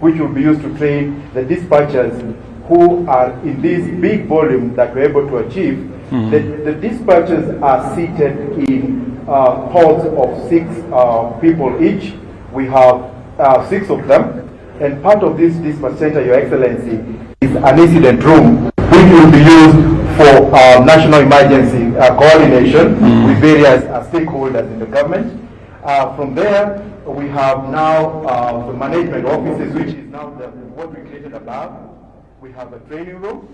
which will be used to train the dispatchers who are in this big volume that we're able to achieve. The dispatchers are seated in pods of 6 people each. We have 6 of them, and part of this dispatch center, Your Excellency, is an incident room which will be used for national emergency coordination with various stakeholders in the government. From there, we have now the management offices, which is now what we created above. We have a training room.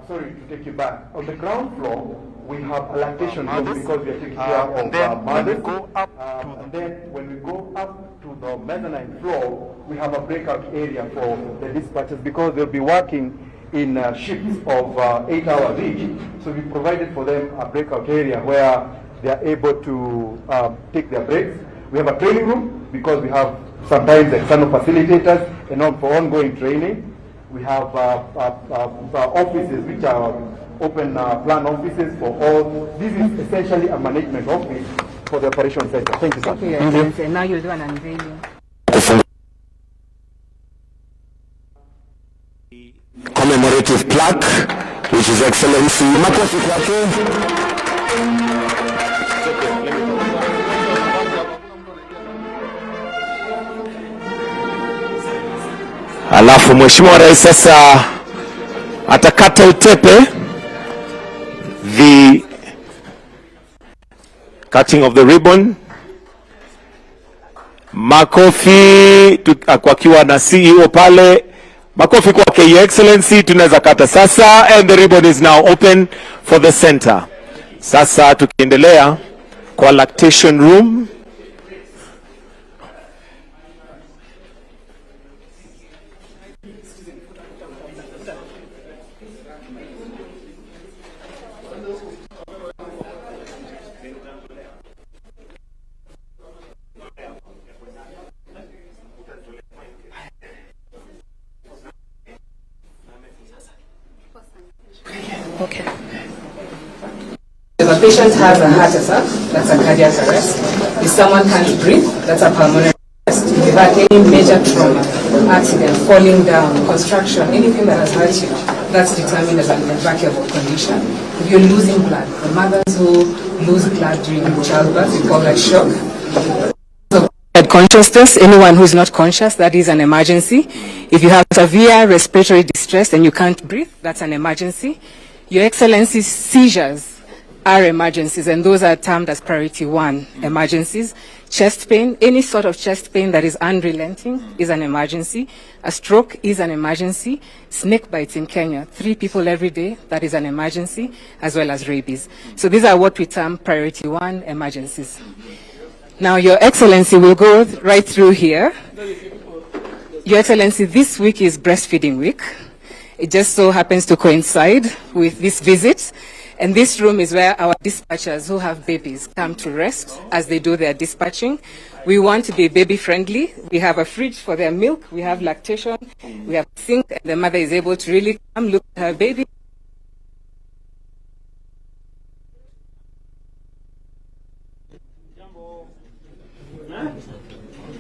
Sorry to take you back. On the ground floor, we have a lactation room because we are taking care of mothers. And then when we go up to the mezzanine floor, we have a breakout area for the dispatchers because they'll be working in shifts of 8 hours each. So we provided for them a breakout area where they are able to take their breaks. We have a training room because we have sometimes external facilitators and for ongoing training. We have offices which are open plan offices for all. This is essentially a management office for the operation center. Thank you, sir. Thank you. Now you'll do an unveiling. Commemorative plaque, which is Excellency Makofi kwake. Alafu Mheshimiwa Rais sasa atakata utepe, the cutting of the ribbon. Makofi kwakiwa na CEO pale. Makofi kwake, Your Excellency, tunaweza kata sasa, and the ribbon is now open for the center. Sasa tukiendelea kwa lactation room. Okay. If a patient has a heart attack, that's a cardiac arrest. If someone can't breathe, that's a pulmonary arrest. If you've had any major trauma, accident, falling down, construction, anything that has hurt you, that's determined as an evacuable condition. If you're losing blood, the mothers who lose blood during childbirth, we call that shock. Consciousness, anyone who's not conscious, that is an emergency. If you have severe respiratory distress and you can't breathe, that's an emergency. Your Excellency, seizures are emergencies, and those are termed as priority 1 emergencies. Chest pain, any sort of chest pain that is unrelenting is an emergency. A stroke is an emergency. Snake bites in Kenya, 3 people every day, that is an emergency, as well as rabies. So these are what we term priority 1 emergencies. Now, Your Excellency, will go right through here. Your Excellency, this week is breastfeeding week. It just so happens to coincide with this visit. And this room is where our dispatchers who have babies come to rest as they do their dispatching. We want to be baby friendly. We have a fridge for their milk. We have lactation. We have a sink, and the mother is able to really come look at her baby.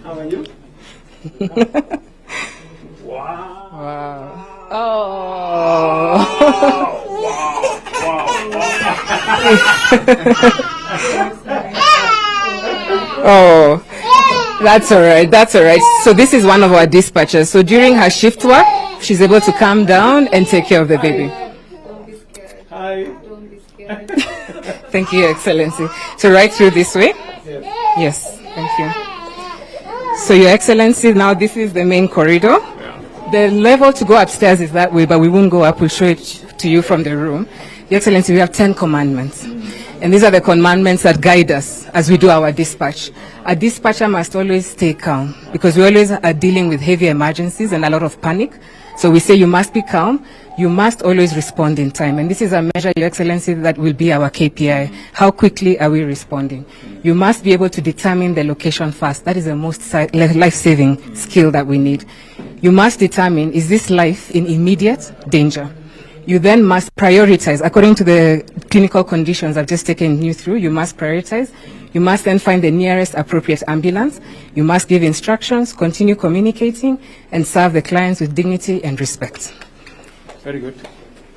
How are you? Wow. Wow. Oh. Oh, that's all right. That's all right. So this is one of our dispatchers. So during her shift work, she's able to calm down and take care of the baby. Hi. Don't be scared. Thank you, Your Excellency. So right through this way? Yes. Thank you. So Your Excellency, now this is the main corridor. The level to go upstairs is that way, but we won't go up. We'll show it to you from the room. Your Excellency, we have 10 commandments. And these are the commandments that guide us as we do our dispatch. A dispatcher must always stay calm because we always are dealing with heavy emergencies and a lot of panic. So we say you must be calm. You must always respond in time. And this is a measure, Your Excellency, that will be our KPI. How quickly are we responding? You must be able to determine the location fast. That is the most life-saving skill that we need. You must determine, is this life in immediate danger? You then must prioritize. According to the clinical conditions I've just taken you through, you must prioritize. You must then find the nearest appropriate ambulance. You must give instructions, continue communicating, and serve the clients with dignity and respect. Very good.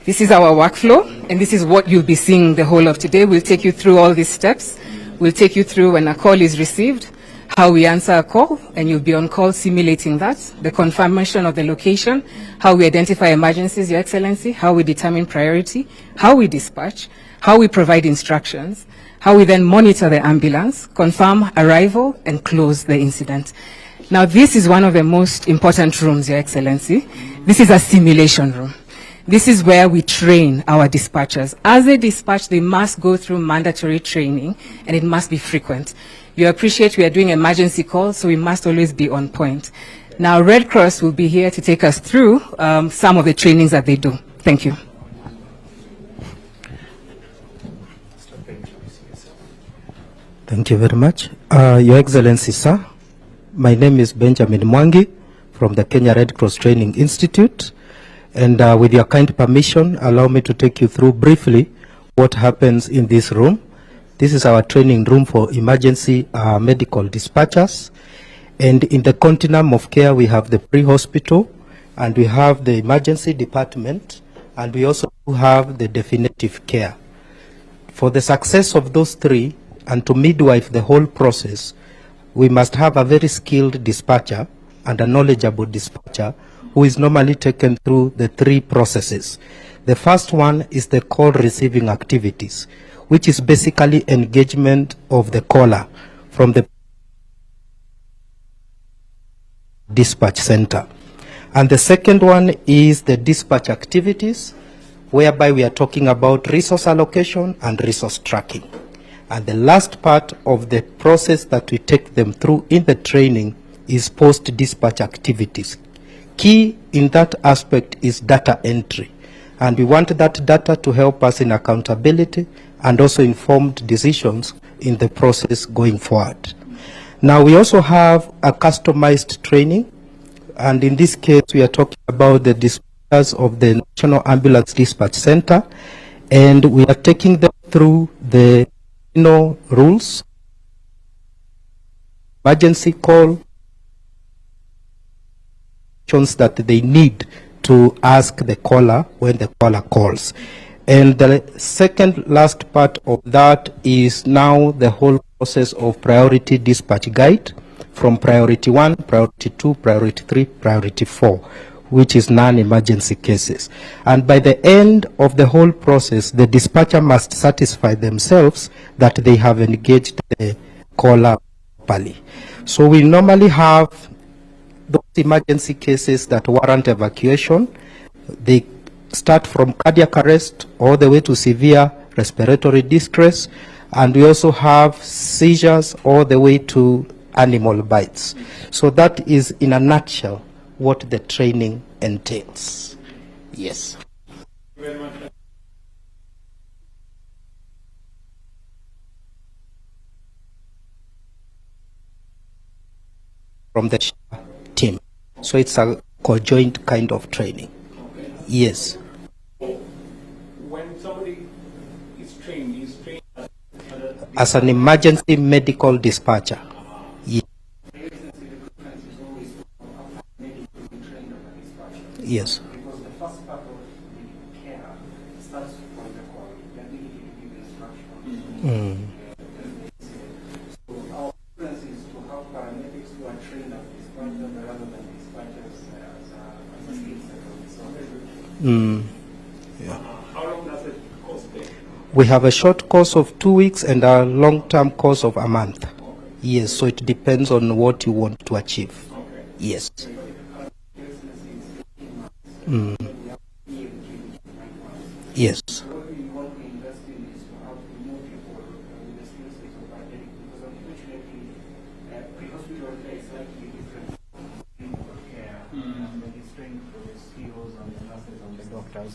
This is our workflow, and this is what you'll be seeing the whole of today. We'll take you through all these steps. We'll take you through when a call is received, how we answer a call, and you'll be on call simulating that, the confirmation of the location, how we identify emergencies, Your Excellency, how we determine priority, how we dispatch, how we provide instructions, how we then monitor the ambulance, confirm arrival, and close the incident. Now, this is one of the most important rooms, Your Excellency. This is a simulation room. This is where we train our dispatchers. As they dispatch, they must go through mandatory training, and it must be frequent. You appreciate we are doing emergency calls, so we must always be on point. Now, Red Cross will be here to take us through some of the trainings that they do. Thank you. Thank you very much. Your Excellency, sir, my name is Benjamin Mwangi from the Kenya Red Cross Training Institute. And with your kind permission, allow me to take you through briefly what happens in this room. This is our training room for emergency medical dispatchers. And in the continuum of care, we have the pre-hospital, and we have the emergency department, and we also have the definitive care. For the success of those three, and to midwife the whole process, we must have a very skilled dispatcher and a knowledgeable dispatcher who is normally taken through the three processes. The first one is the call receiving activities, which is basically engagement of the caller from the dispatch center. And the second one is the dispatch activities, whereby we are talking about resource allocation and resource tracking. And the last part of the process that we take them through in the training is post-dispatch activities. Key in that aspect is data entry, and we want that data to help us in accountability and also informed decisions in the process going forward. Now, we also have a customized training, and in this case we are talking about the dispatchers of the National Ambulance Dispatch Center, and we are taking them through the rules, emergency call, that they need to ask the caller when the caller calls. And the second last part of that is now the whole process of priority dispatch guide from priority 1, priority 2, priority 3, priority 4, which is non-emergency cases. And by the end of the whole process, the dispatcher must satisfy themselves that they have engaged the caller properly. So we normally have those emergency cases that warrant evacuation. They start from cardiac arrest all the way to severe respiratory distress, and we also have seizures all the way to animal bites. So that is in a nutshell what the training entails. Yes. From the SHA team. So it's a conjoint kind of training. Okay. Yes. When somebody is trained, he's trained as an emergency medical dispatcher. Yes. Yes. Because the first part of the care starts from the call. Then we need to give instructions. So our preference is to have paramedics who are trained as dispatchers rather than dispatchers as a skill set. Yeah. How long does it cost? We have a short course of 2 weeks and a long-term course of a month. Okay. Yes, so it depends on what you want to achieve. Okay. Yes. Yes. What we want to invest in is to have more people with the skill sets of paramedic, because unfortunately, pre-hospital care is slightly different from care. And it's trained for the CEOs and the nurses and the doctors.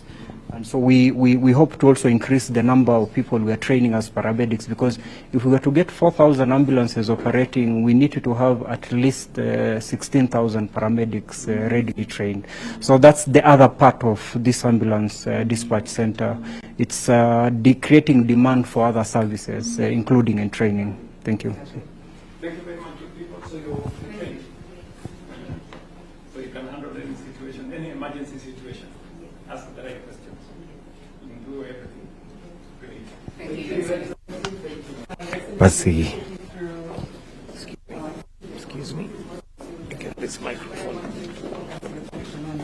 And so we hope to also increase the number of people we are training as paramedics, because if we were to get 4,000 ambulances operating, we need to have at least 16,000 paramedics readily trained. So that's the other part of this ambulance dispatch center. It's creating demand for other services, including in training. Thank you. Thank you very much, people. So you're trained. So you can handle any situation, any emergency situation. Ask the right questions. You can do everything. Great. Basi. Excuse me. Get this microphone.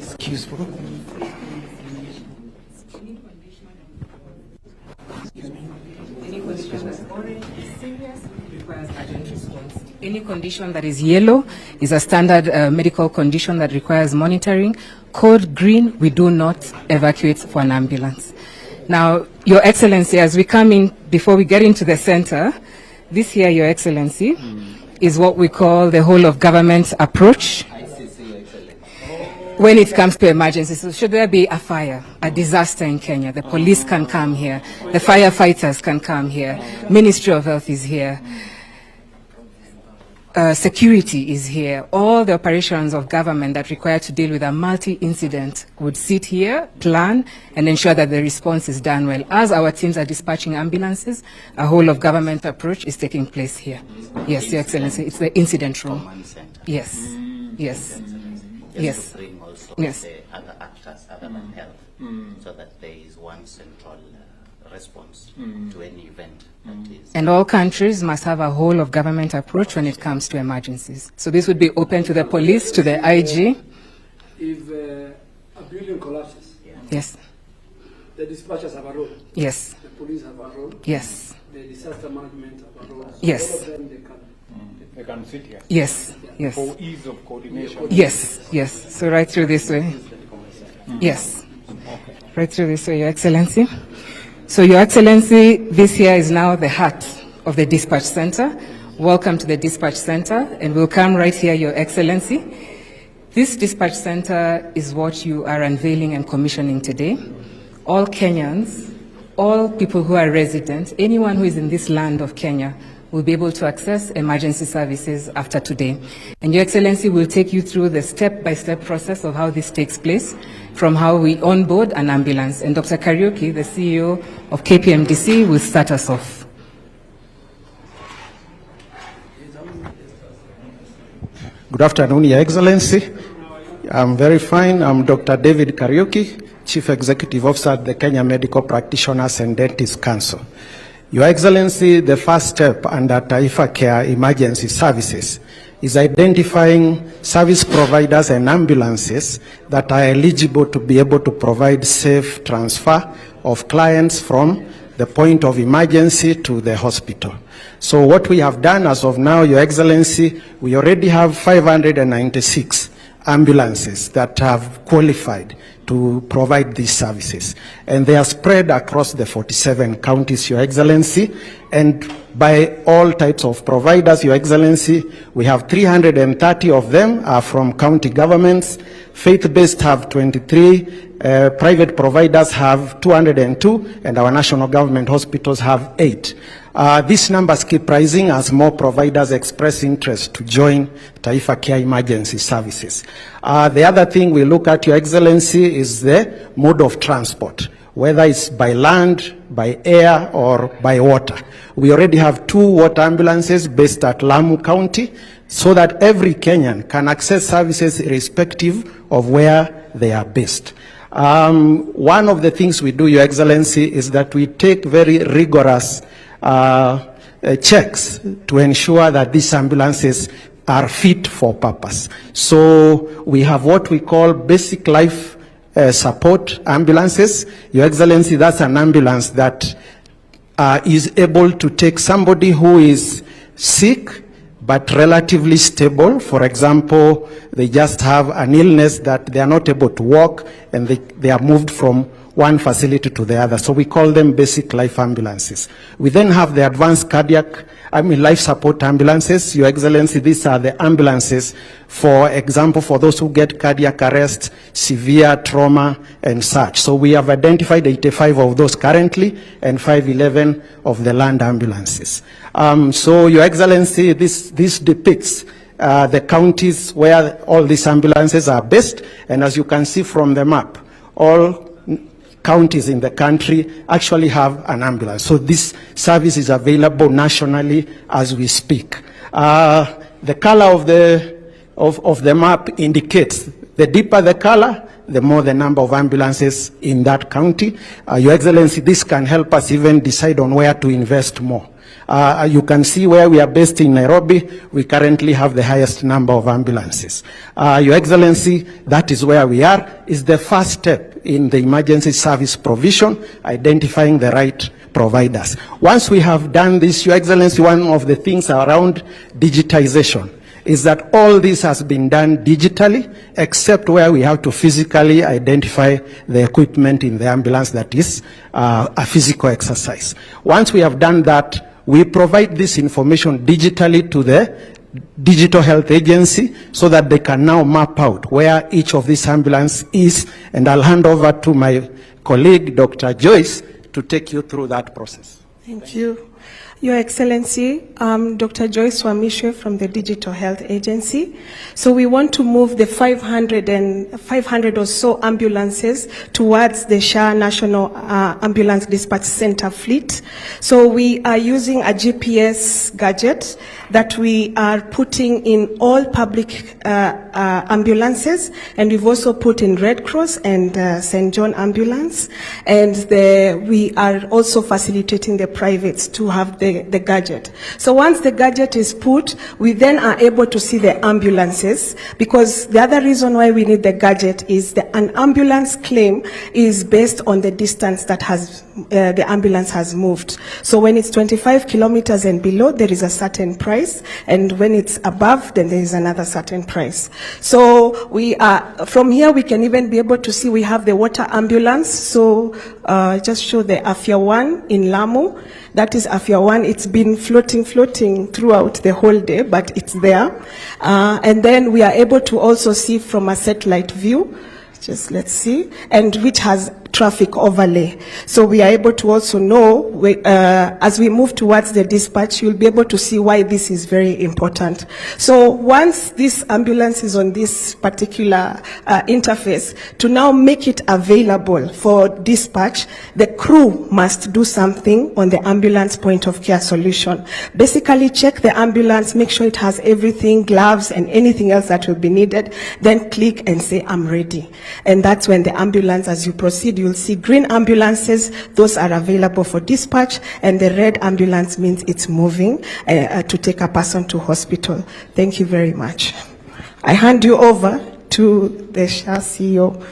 Excuse me. Any condition that is yellow is a standard medical condition that requires monitoring. Code green, we do not evacuate for an ambulance. Now, Your Excellency, as we come in, before we get into the center, this here, Your Excellency, is what we call the whole of government approach when it comes to emergencies. So should there be a fire, a disaster in Kenya, the police can come here, the firefighters can come here, Ministry of Health is here, security is here. All the operations of government that require to deal with a multi-incident would sit here, plan, and ensure that the response is done well. As our teams are dispatching ambulances, a whole of government approach is taking place here. Yes, Your Excellency, it's the incident room. Yes, yes, yes, bring also yes. the other actors other than health, so that there is one central response to any event that is. And all countries must have a whole of government approach when it comes to emergencies. So this would be open to the police, to the IG. If a building collapses, Yes, the dispatchers have a role. yes, The police have a role. yes, The disaster management have a role. So Yes. all of them, they can. They can sit here. yes, yes, For ease of coordination. yes, yes. So right through this way. Yes, right through this way, Your Excellency. So, Your Excellency, this here is now the heart of the dispatch center. Welcome to the dispatch center, and we'll come right here, Your Excellency. This dispatch center is what you are unveiling and commissioning today. All Kenyans, all people who are residents, anyone who is in this land of Kenya will be able to access emergency services after today. And Your Excellency will take you through the step-by-step process of how this takes place, from how we onboard an ambulance. And Dr. Kariuki, the CEO of KPMDC, will start us off. Good afternoon, Your Excellency. I'm very fine. I'm Dr. David Kariuki, Chief Executive Officer at the Kenya Medical Practitioners and Dentists Council. Your Excellency, the first step under Taifa Care Emergency Services is identifying service providers and ambulances that are eligible to be able to provide safe transfer of clients from the point of emergency to the hospital. So what we have done as of now, Your Excellency, we already have 596 ambulances that have qualified to provide these services. And they are spread across the 47 counties, Your Excellency, and by all types of providers, Your Excellency. We have 330 of them are from county governments. Faith-based have 23, private providers have 202, and our national government hospitals have 8. These numbers keep rising as more providers express interest to join Taifa Care Emergency Services. The other thing we look at, Your Excellency, is the mode of transport, whether it's by land, by air, or by water. We already have 2 water ambulances based at Lamu County, so that every Kenyan can access services irrespective of where they are based. One of the things we do, Your Excellency, is that we take very rigorous checks to ensure that these ambulances are fit for purpose. So we have what we call basic life support ambulances. Your Excellency, that's an ambulance that is able to take somebody who is sick but relatively stable. For example, they just have an illness that they are not able to walk, and they are moved from one facility to the other. So we call them basic life ambulances. We then have the advanced life support ambulances. Your Excellency, these are the ambulances, for example, for those who get cardiac arrest, severe trauma, and such. So we have identified 85 of those currently, and 511 of the land ambulances. So Your Excellency, this depicts the counties where all these ambulances are based, and as you can see from the map, all counties in the country actually have an ambulance. So this service is available nationally as we speak. The color of the map indicates the deeper the color, the more the number of ambulances in that county. Your Excellency, this can help us even decide on where to invest more. You can see where we are based in Nairobi, we currently have the highest number of ambulances. Your Excellency, that is where we are, is the first step in the emergency service provision, identifying the right providers. Once we have done this, Your Excellency, one of the things around digitization is that all this has been done digitally, except where we have to physically identify the equipment in the ambulance, that is a physical exercise. Once we have done that, we provide this information digitally to the Digital Health Agency so that they can now map out where each of these ambulance is, and I'll hand over to my colleague, Dr. Joyce, to take you through that process. Thank you. Your Excellency, Dr. Joyce Wamishwe from the Digital Health Agency. So we want to move the 500 or so ambulances towards the SHA National Ambulance Dispatch Center fleet. So we are using a GPS gadget that we are putting in all public ambulances, and we've also put in Red Cross and St. John Ambulance, and we are also facilitating the privates to have the gadget. So once the gadget is put, we then are able to see the ambulances, because the other reason why we need the gadget is that an ambulance claim is based on the distance that the ambulance has moved. So when it's 25 kilometers and below, there is a certain price, and when it's above, then there is another certain price. So we are, from here we can even be able to see we have the water ambulance. So just show the Afya 1 in Lamu. That is Afya 1. It's been floating throughout the whole day, but it's there. And then we are able to also see from a satellite view, just let's see, and which has traffic overlay. So we are able to also know, as we move towards the dispatch, you'll be able to see why this is very important. So once this ambulance is on this particular interface, to now make it available for dispatch, the crew must do something on the ambulance point of care solution. Basically check the ambulance, make sure it has everything, gloves and anything else that will be needed, then click and say, I'm ready. And that's when the ambulance, as you proceed, you'll see green ambulances, those are available for dispatch, and the red ambulance means it's moving to take a person to hospital. Thank you very much. I hand you over to the SHA CEO.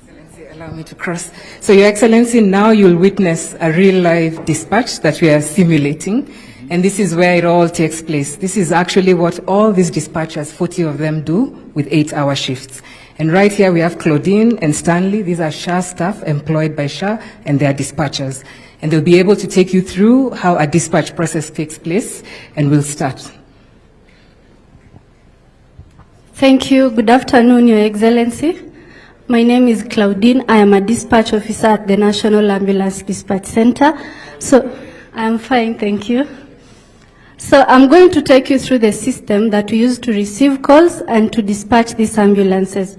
Excellency, allow me to cross. So Your Excellency, now you'll witness a real live dispatch that we are simulating, and this is where it all takes place. This is actually what all these dispatchers, 40 of them, do with 8-hour shifts. And right here we have Claudine and Stanley. These are SHA staff employed by SHA, and they are dispatchers. And they'll be able to take you through how a dispatch process takes place, and we'll start. Thank you. Good afternoon, Your Excellency. My name is Claudine. I am a dispatch officer at the National Ambulance Dispatch Center. So I'm fine, thank you. So I'm going to take you through the system that we use to receive calls and to dispatch these ambulances.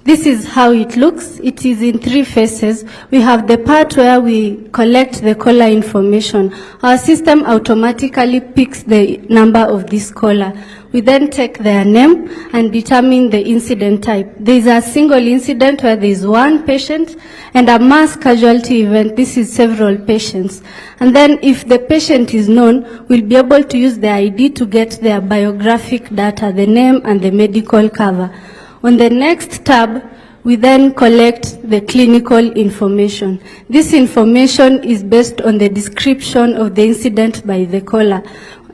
This is how it looks. It is in 3 phases. We have the part where we collect the caller information. Our system automatically picks the number of this caller. We then take their name and determine the incident type. There is a single incident where there is one patient, and a mass casualty event. This is several patients. And then if the patient is known, we'll be able to use the ID to get their biographic data, the name and the medical cover. On the next tab, we then collect the clinical information. This information is based on the description of the incident by the caller.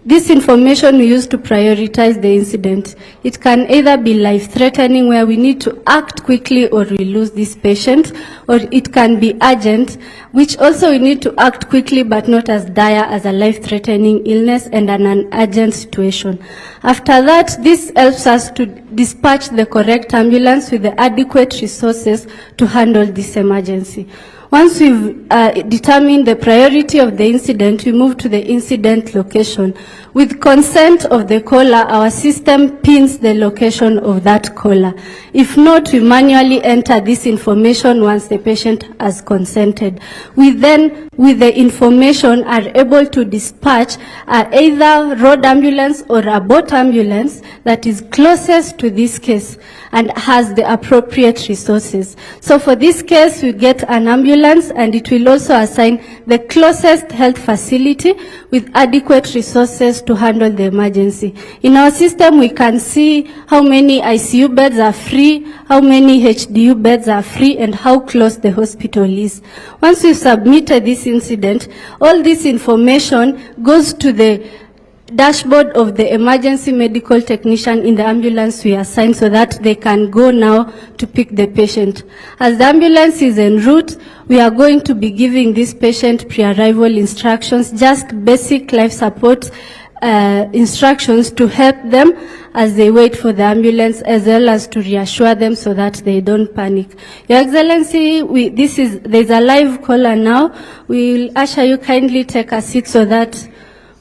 This information we use to prioritize the incident. It can either be life-threatening, where we need to act quickly or we lose this patient, or it can be urgent, which also we need to act quickly but not as dire as a life-threatening illness and an urgent situation. After that, this helps us to dispatch the correct ambulance with the adequate resources to handle this emergency. Once we've determined the priority of the incident, we move to the incident location. With consent of the caller, our system pins the location of that caller. If not, we manually enter this information once the patient has consented. We then, with the information, are able to dispatch either road ambulance or a boat ambulance that is closest to this case and has the appropriate resources. So for this case, we get an ambulance, and it will also assign the closest health facility with adequate resources to handle the emergency. In our system, we can see how many ICU beds are free, how many HDU beds are free, and how close the hospital is. Once we've submitted this incident, all this information goes to the dashboard of the emergency medical technician in the ambulance we assign, so that they can go now to pick the patient. As the ambulance is en route, we are going to be giving this patient pre-arrival instructions, just basic life support instructions to help them as they wait for the ambulance, as well as to reassure them so that they don't panic. Your Excellency, there's a live caller now. We'll usher you kindly take a seat so that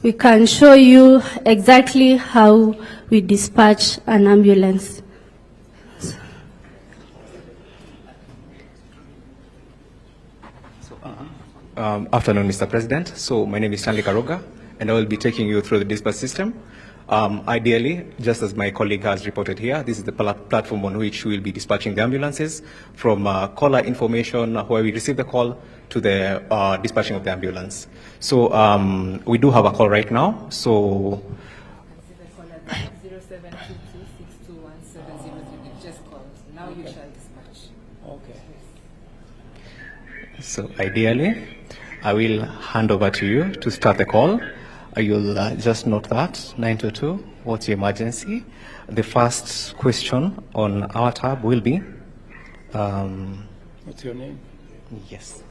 we can show you exactly how we dispatch an ambulance. Afternoon, Mr. President. So my name is Stanley Karoga, and I will be taking you through the dispatch system. Ideally, just as my colleague has reported here, this is the platform on which we will be dispatching the ambulances, from caller information where we receive the call to the dispatching of the ambulance. So we do have a call right now. So now you shall dispatch. Okay. So ideally, I will hand over to you to start the call. You'll just note that 922. What's your emergency? The first question on our tab will be. What's your name? Yes.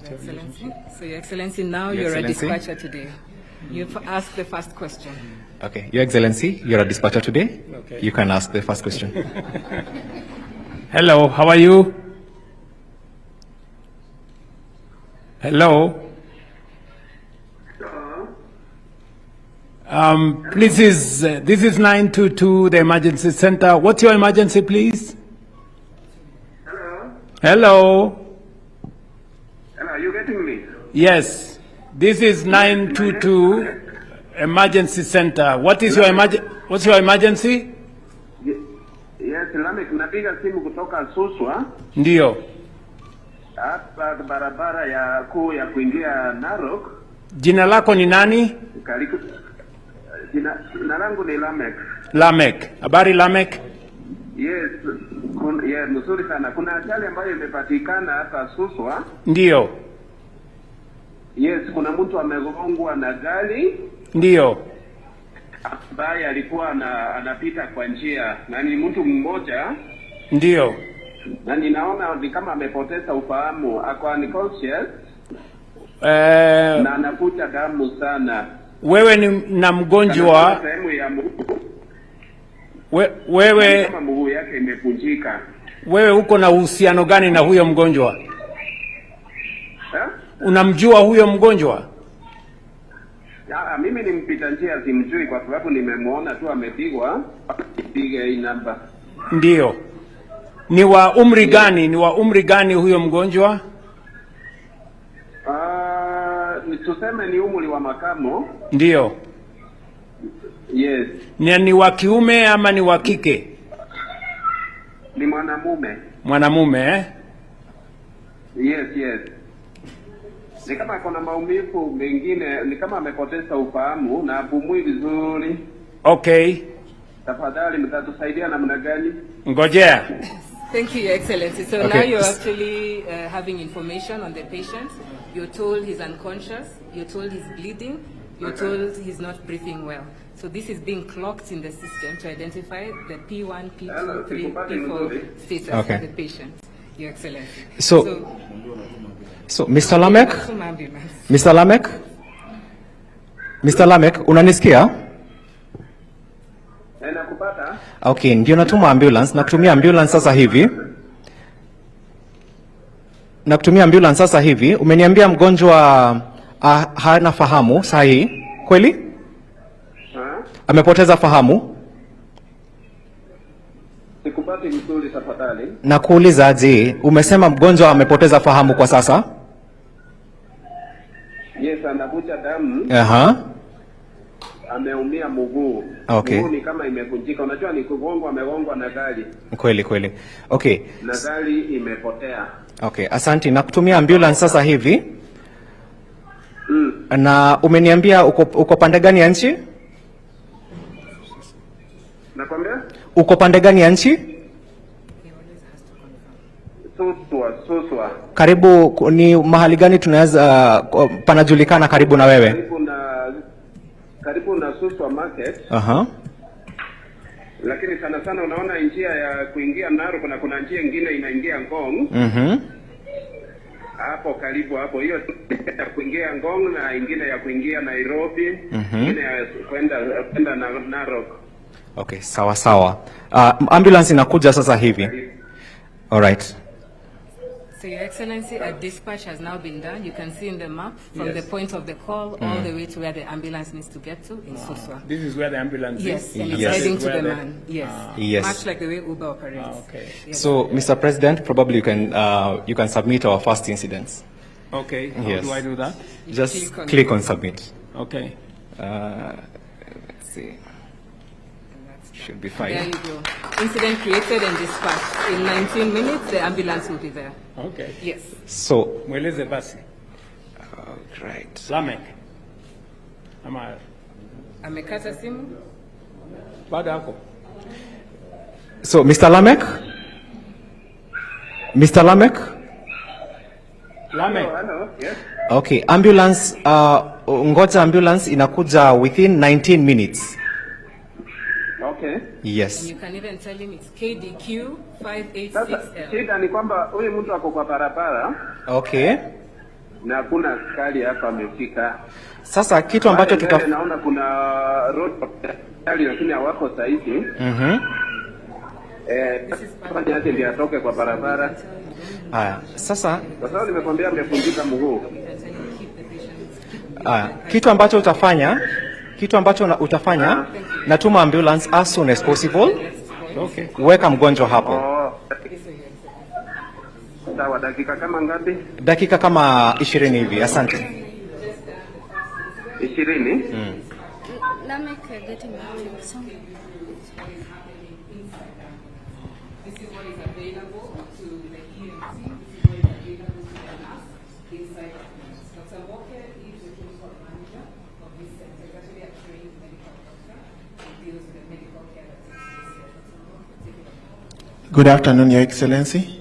Your Excellency. So, Your Excellency, now you're a dispatcher today. You've asked the first question. Okay, Your Excellency, you're a dispatcher today. Okay. You can ask the first question. Hello, how are you? Hello. Please, this is 922, the emergency center. What's your emergency, please? Hello? Hello. Hello, are you getting me? Yes. This is 922 emergency center. What is your what's your emergency? Yes, Lamek, napiga simu kutoka Suswa. Ndio. Hapa barabara ya kuu ya kuingia Narok. Jina lako ni nani? Jina langu ni Lamek. Lamek. Habari Lamek? Yes, yeah, mzuri sana. Kuna ajali ambayo imepatikana hapa Suswa. Ndio. Yes, kuna mtu amegongwa na gari. Ndio. Ambaye alikuwa anapita kwa njia, na ni mtu mmoja. Ndio. Na ninaona ni kama amepoteza ufahamu, ako unconscious. Na anavuja damu sana. Wewe ni na mgonjwa. Sehemu ya mguu. Wewe kama mguu yake imevunjika. Wewe uko na uhusiano gani na huyo mgonjwa? Unamjua huyo mgonjwa? Ya, mimi ni mpita njia, simjui kwa sababu nimemuona tu amepigwa, piga hii namba. Ndio. Ni wa umri gani? Ni wa umri gani huyo mgonjwa? Tuseme ni umri wa makamo. Ndio. Yes. Ni wa kiume ama ni wa kike? Ni mwanamume. Mwanamume, eh? Yes, yes. Ni kama kuna maumivu mengine, ni kama amepoteza ufahamu na hapumui vizuri. Okay. Tafadhali mtatusaidia namna gani? Ngojea. Thank you, Your Excellency. So Okay. now you're actually having information on the patient. You're told he's unconscious. You're told he's bleeding. You're told he's not breathing well. So this is being clocked in the system to identify the P1, P2, 3, P4 status of the patient, Your Excellency. So Mr. Lamek? Mr. Lamek? Mr. Lamek, unanisikia? Nakupata. Okay, ndio natuma ambulance, natumia ambulance sasa hivi. na kutumia ambulance sasa hivi. Umeniambia mgonjwa hana fahamu sahi, kweli? Amepoteza fahamu? Sikupati vizuri tafadhali. Na kuuliza je, umesema mgonjwa amepoteza fahamu kwa sasa? Yes, anavuja damu. Ameumia mguu. Okay. Mguu ni kama imevunjika. Unajua ni kugongwa, amegongwa na gari. Kweli. Okay. Na gari imepotea. Okay, asante. Na kutumia ambulance sasa hivi. Na umeniambia uko pande gani ya nchi? Nakwambia? Uko pande gani ya nchi? Suswa. Karibu ni mahali gani tunaweza panajulikana karibu na wewe? Karibu na Suswa market. Lakini sana sana unaona njia ya kuingia Naro, kuna njia nyingine inaingia Ngong. Hapo karibu hapo, hiyo ya kuingia Ngong na ingine ya kuingia Nairobi, ingine ya kwenda na Narok. Okay, sawa. Ambulance inakuja sasa hivi. All right. So, Your Excellency, a dispatch has now been done. You can see in the map from the point of the call all the way to where the ambulance needs to get to in Suswa. This is where the ambulance is? Yes, and it's heading to the man. Yes. Much like the way Uber operates. Okay. Yes. So, Mr. President, probably you can submit our first incidents. Okay. How do I do that? Just click on submit. Okay. Let's see. Should be fine. There you go. Incident created and dispatched. In 19 minutes, the ambulance will be there. Okay. Yes. So. Mweleze basi. Right. Lamek. Ama. Amekata simu. Bado hapo. So, Mr. Lamek? Mr. Lamek? Hello. Yes. Okay. Ambulance, ngoja ambulance inakuja within 19 minutes. Okay. Yes. You can even tell him it's KDQ 586L. Sasa shida ni kwamba huyu mtu ako kwa barabara. Okay. Na kuna askari hapa amefika. Sasa kitu ambacho naona kuna road lakini hawako sahihi. Fanya yake ndio atoke kwa barabara. Sasa kwa sababu nimekwambia amevunjika mguu. Kitu ambacho utafanya natuma ambulance as soon as possible. Okay. Weka mgonjwa hapo. Sawa, dakika kama ngapi? Dakika kama 20 hivi. Asante. 20? Good afternoon, Your Excellency.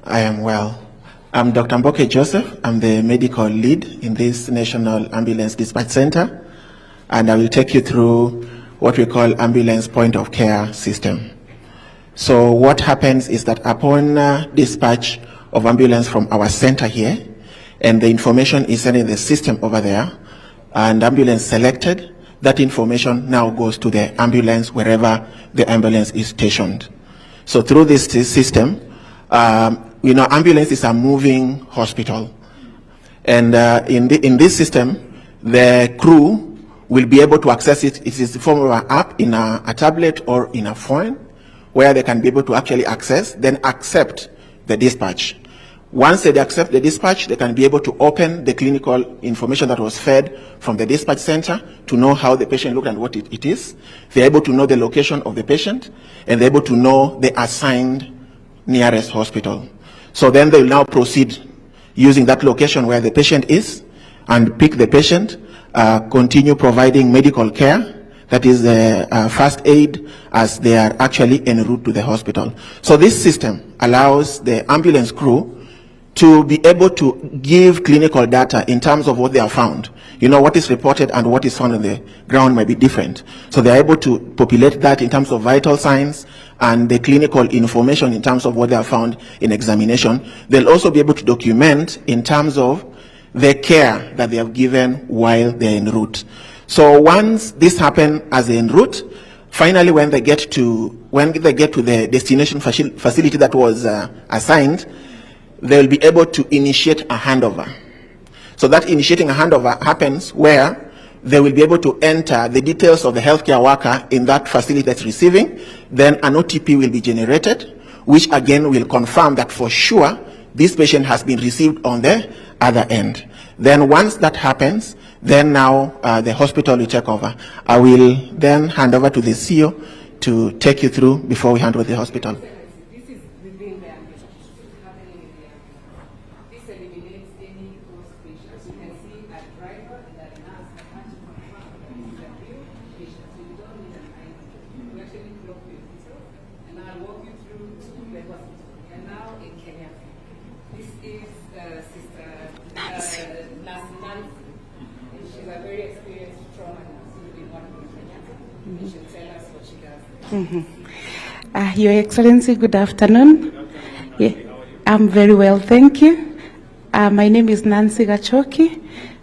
I am well. I'm Dr. Mboke Joseph. I'm the medical lead in this National Ambulance Dispatch Center, and I will take you through what we call ambulance point of care system. So what happens is that upon dispatch of ambulance from our center here, and the information is sent in the system over there, and ambulance selected, that information now goes to the ambulance wherever the ambulance is stationed. So through this system, ambulance is a moving hospital. And in this system, the crew will be able to access it. It is the form of an app in a tablet or in a phone where they can be able to actually access, then accept the dispatch. Once they accept the dispatch, they can be able to open the clinical information that was fed from the dispatch center to know how the patient looked and what it is. They're able to know the location of the patient, and they're able to know the assigned nearest hospital. So then they will now proceed using that location where the patient is and pick the patient, continue providing medical care, that is first aid, as they are actually en route to the hospital. So this system allows the ambulance crew to be able to give clinical data in terms of what they have found. What is reported and what is found on the ground might be different. So they are able to populate that in terms of vital signs and the clinical information in terms of what they have found in examination. They'll also be able to document in terms of the care that they have given while they're en route. So once this happens as they're en route, finally when they get to the destination facility that was assigned, they will be able to initiate a handover. So that initiating a handover happens where they will be able to enter the details of the healthcare worker in that facility that's receiving. Then an OTP will be generated, which again will confirm that for sure this patient has been received on the other end. Then once that happens, then now the hospital will take over. I will then hand over to the CEO to take you through before we hand over the hospital. This is within the ambulance. This is happening in the ambulance. This eliminates any ghost patients. You can see a driver and a nurse that have to confirm that this is a real patient. So you don't need an ID. We actually block your details, and I'll walk you through to the hospital. We are now in Kenya. This is Sister Nancy. And she's a very experienced trauma nurse. She's been working in Kenya. And she'll tell us what she does. Your Excellency, good afternoon. Yeah, I'm very well, thank you. My name is Nancy Gachoki.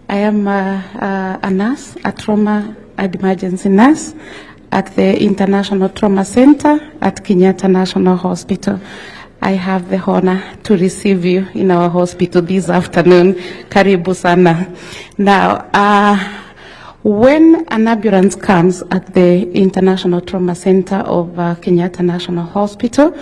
I am a nurse, a trauma and emergency nurse at the International Trauma Center at Kenyatta National Hospital. I have the honor to receive you in our hospital this afternoon. Karibu sana. Now, when an ambulance comes at the International Trauma Center of Kenyatta National Hospital,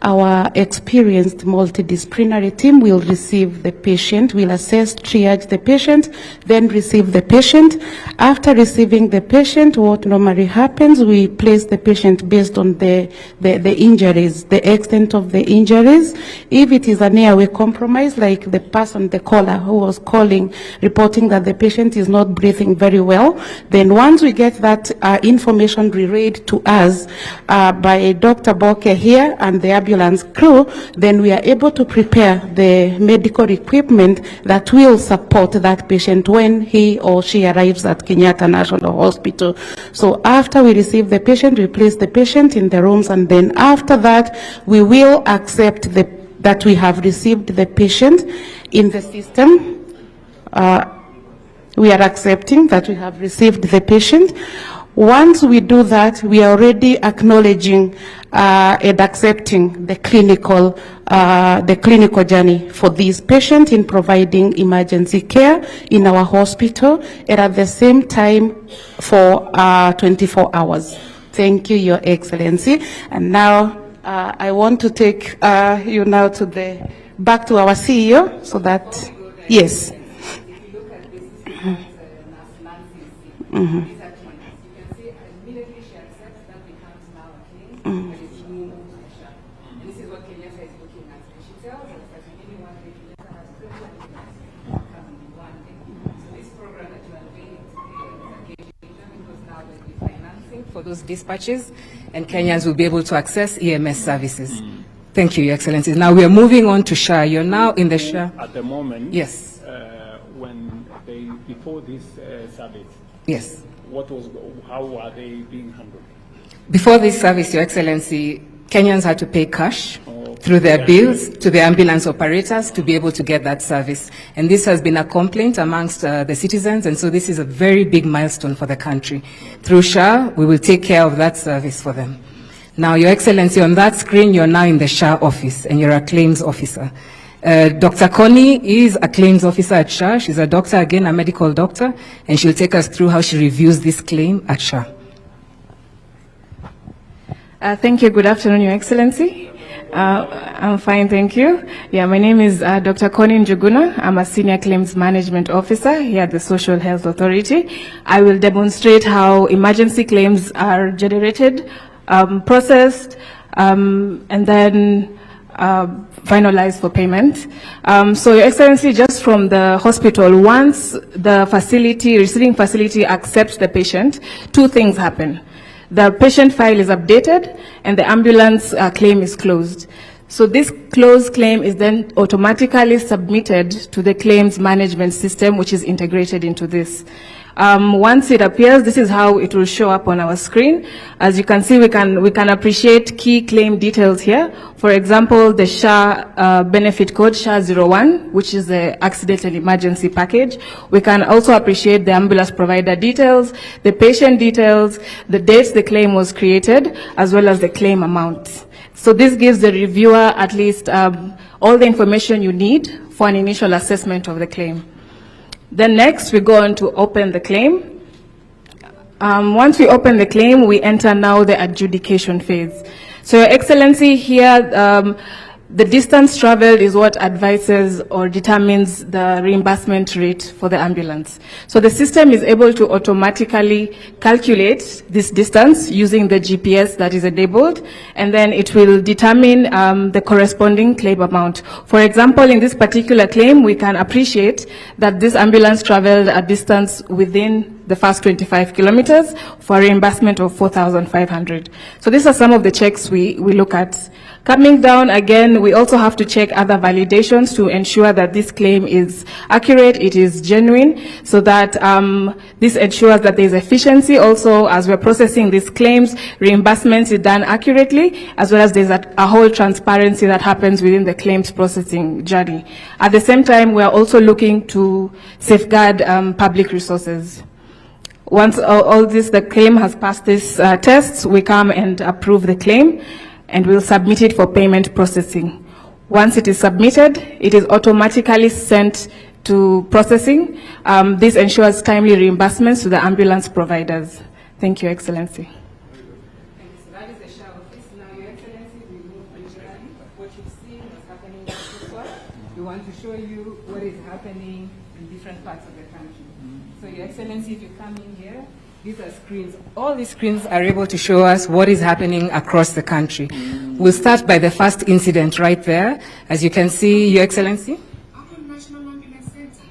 our experienced multidisciplinary team will receive the patient, will assess, triage the patient, then receive the patient. After receiving the patient, what normally happens, we place the patient based on the injuries, the extent of the injuries. If it is an airway compromise, like the person, the caller who was calling, reporting that the patient is not breathing very well, then once we get that information relayed to us by Dr. Boke here and the ambulance crew, then we are able to prepare the medical equipment that will support that patient when he or she arrives at Kenyatta National Hospital. So after we receive the patient, we place the patient in the rooms, and then after that, we will accept that we have received the patient in the system. We are accepting that we have received the patient. Once we do that, we are already acknowledging and accepting the clinical journey for this patient in providing emergency care in our hospital, and at the same time for 24 hours. Thank you, Your Excellency. And now I want to take you now to back to our CEO, so that yes. This is what Kenyatta is looking at. And she tells us that in any one day, Kenyatta has 20 ambulances coming in one day. So this program that you are doing today is a game changer, because now there'll be financing for those dispatches, and Kenyans will be able to access EMS services. Thank you, Your Excellency. Now we are moving on to SHA. You're now in the SHA. At the moment, yes. Before this service, yes. How are they being handled? Before this service, Your Excellency, Kenyans had to pay cash through their bills to the ambulance operators to be able to get that service. And this has been a complaint amongst the citizens, and so this is a very big milestone for the country. Through SHA, we will take care of that service for them. Now, Your Excellency, on that screen, you're now in the SHA office, and you're a claims officer. Dr. Connie is a claims officer at SHA. She's a doctor, again, a medical doctor, and she'll take us through how she reviews this claim at SHA. Thank you. Good afternoon, Your Excellency. I'm fine, thank you. Yeah, my name is Dr. Connie Njuguna. I'm a senior claims management officer here at the Social Health Authority. I will demonstrate how emergency claims are generated, processed, and then finalized for payment. So, Your Excellency, just from the hospital, once the receiving facility accepts the patient, two things happen. The patient file is updated and the ambulance claim is closed. So this closed claim is then automatically submitted to the claims management system, which is integrated into this. Once it appears, this is how it will show up on our screen. As you can see, we can appreciate key claim details here. For example, the SHA benefit code, SHA-01, which is the accident and emergency package. We can also appreciate the ambulance provider details, the patient details, the dates the claim was created, as well as the claim amount. So this gives the reviewer at least all the information you need for an initial assessment of the claim. Then next, we go on to open the claim. Once we open the claim, we enter now the adjudication phase. So, Your Excellency, here the distance traveled is what advises or determines the reimbursement rate for the ambulance. So the system is able to automatically calculate this distance using the GPS that is enabled, and then it will determine the corresponding claim amount. For example, in this particular claim, we can appreciate that this ambulance traveled a distance within the first 25 kilometers for a reimbursement of 4,500. So these are some of the checks we look at. Coming down again, we also have to check other validations to ensure that this claim is accurate, it is genuine, so that this ensures that there is efficiency also as we're processing these claims, reimbursements is done accurately, as well as there's a whole transparency that happens within the claims processing journey. At the same time, we are also looking to safeguard public resources. Once the claim has passed these tests, we come and approve the claim, and we'll submit it for payment processing. Once it is submitted, it is automatically sent to processing. This ensures timely reimbursements to the ambulance providers. Thank you, Excellency. So that is the SHA office. Now, Your Excellency, we move regionally. What you've seen is happening in this one. We want to show you what is happening in different parts of the country. So, Your Excellency, if you come in here, these are screens. All these screens are able to show us what is happening across the country. We'll start by the first incident right there. As you can see, Your Excellency. National Ambulance Center.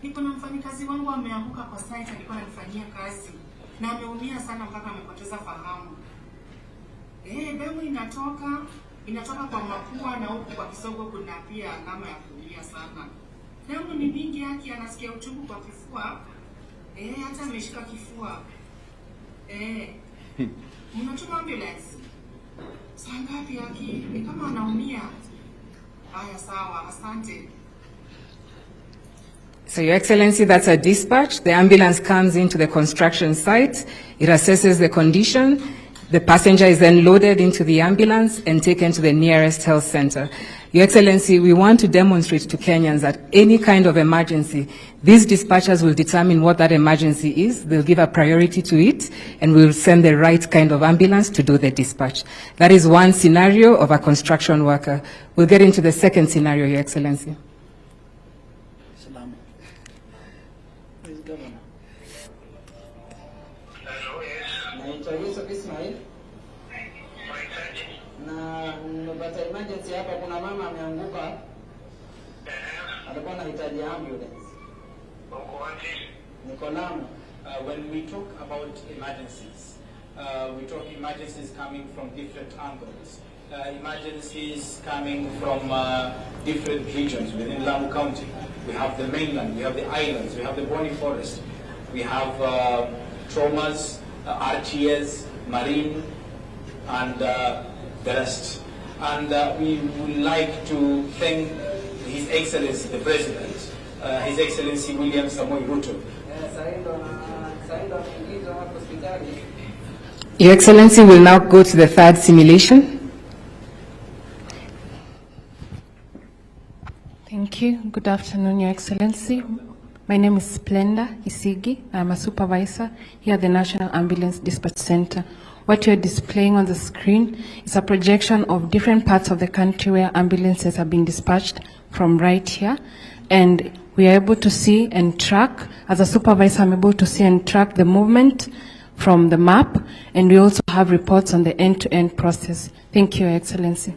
Niko na mfanyikazi wangu ameanguka kwa site, alikuwa ananifanyia kazi na ameumia sana mpaka amepoteza fahamu. Damu inatoka kwa mapua na huku kwa kisogo kuna pia alama ya kuumia sana. Damu ni mingi yake, anasikia uchungu kwa kifua. Hata ameshika kifua. Mnatuma ambulance. Saa ngapi yake? Kama anaumia. Haya, sawa, asante. So, Your Excellency, that's a dispatch. The ambulance comes into the construction site. It assesses the condition. The passenger is then loaded into the ambulance and taken to the nearest health center. Your Excellency, we want to demonstrate to Kenyans that any kind of emergency, these dispatchers will determine what that emergency is. They'll give a priority to it, and we'll send the right kind of ambulance to do the dispatch. That is one scenario of a construction worker. We'll get into the second scenario, Your Excellency. Nimepata emergency hapa, kuna mama ameanguka. Alikuwa anahitaji ambulance. Uko wapi? Niko Lamu. When we talk about emergencies, we talk emergencies coming from different angles. Emergencies coming from different regions within Lamu County. We have the mainland, we have the islands, we have the Boni Forest, we have traumas, RTS, marine, and the rest. And we would like to thank His Excellency, the President, His Excellency William Samoei Ruto. Your Excellency, will now go to the third simulation. Thank you. Good afternoon, Your Excellency. My name is Splenda Isigi. I'm a supervisor here at the National Ambulance Dispatch Center. What you're displaying on the screen is a projection of different parts of the country where ambulances are being dispatched from right here. And we are able to see and track, as a supervisor, I'm able to see and track the movement from the map. And we also have reports on the end-to-end process. Thank you, Your Excellency.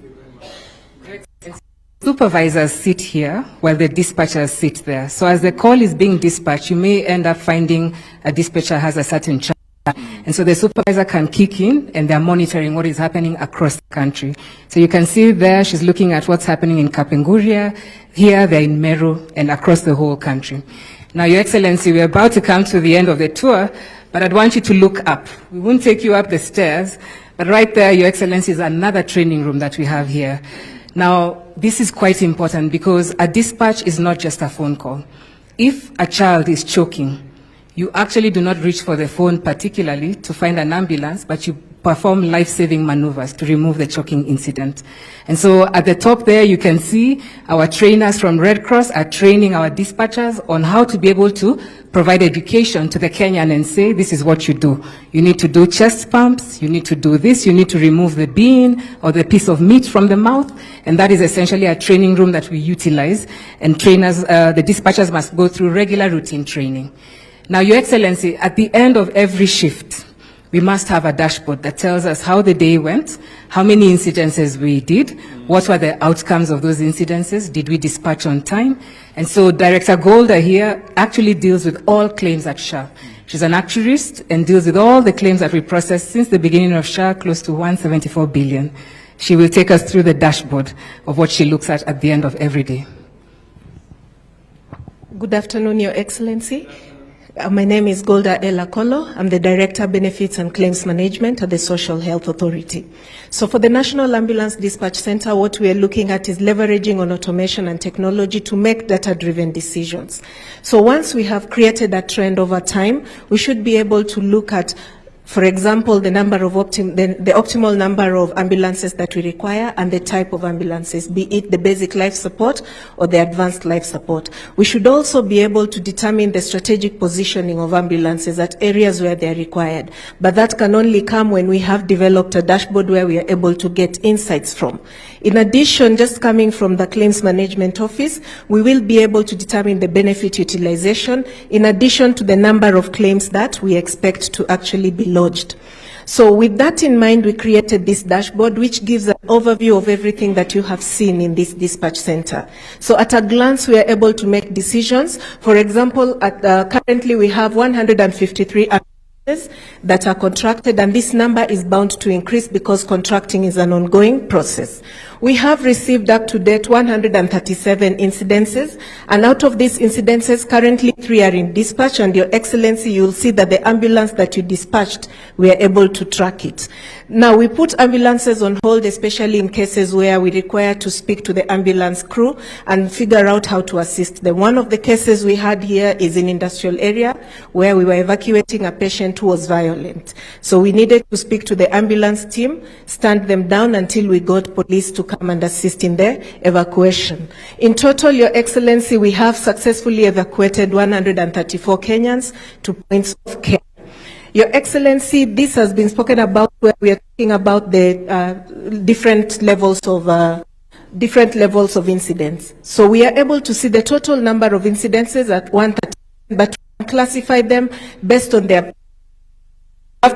Supervisors sit here while the dispatchers sit there. So as the call is being dispatched, you may end up finding a dispatcher has a certain charge. And so the supervisor can kick in and they're monitoring what is happening across the country. So you can see there, she's looking at what's happening in Kapenguria. Here, they're in Meru and across the whole country. Now, Your Excellency, we're about to come to the end of the tour, but I'd want you to look up. We won't take you up the stairs, but right there, Your Excellency, is another training room that we have here. Now, this is quite important because a dispatch is not just a phone call. If a child is choking, you actually do not reach for the phone particularly to find an ambulance, but you perform life-saving maneuvers to remove the choking incident. And so at the top there, you can see our trainers from Red Cross are training our dispatchers on how to be able to provide education to the Kenyan and say, this is what you do. You need to do chest pumps, you need to do this, you need to remove the bean or the piece of meat from the mouth, and that is essentially a training room that we utilize, and trainers, the dispatchers must go through regular routine training. Now, Your Excellency, at the end of every shift, we must have a dashboard that tells us how the day went, how many incidences we did, what were the outcomes of those incidences, did we dispatch on time? And so Director Golda here actually deals with all claims at SHA. She's an actuarist and deals with all the claims that we processed since the beginning of SHA, close to 174 billion. She will take us through the dashboard of what she looks at the end of every day. Good afternoon, Your Excellency. My name is Golda Elakolo. I'm the Director, Benefits and Claims Management at the Social Health Authority. So for the National Ambulance Dispatch Center, what we are looking at is leveraging on automation and technology to make data-driven decisions. So once we have created a trend over time, we should be able to look at, for example, the optimal number of ambulances that we require and the type of ambulances, be it the basic life support or the advanced life support. We should also be able to determine the strategic positioning of ambulances at areas where they are required. But that can only come when we have developed a dashboard where we are able to get insights from. In addition, just coming from the Claims Management Office, we will be able to determine the benefit utilization in addition to the number of claims that we expect to actually be lodged. So with that in mind, we created this dashboard, which gives an overview of everything that you have seen in this dispatch center. So at a glance, we are able to make decisions. For example, currently we have 153 that are contracted, and this number is bound to increase because contracting is an ongoing process. We have received up to date 137 incidences, and out of these incidences, currently 3 are in dispatch, and Your Excellency, you will see that the ambulance that you dispatched, we are able to track it. Now, we put ambulances on hold, especially in cases where we require to speak to the ambulance crew and figure out how to assist them. One of the cases we had here is in industrial area where we were evacuating a patient who was violent. So we needed to speak to the ambulance team, stand them down until we got police to come and assist in the evacuation. In total, Your Excellency, we have successfully evacuated 134 Kenyans to points of care. Your Excellency, this has been spoken about where we are talking about the different levels of incidents. So we are able to see the total number of incidences at 130, but we classify them based on their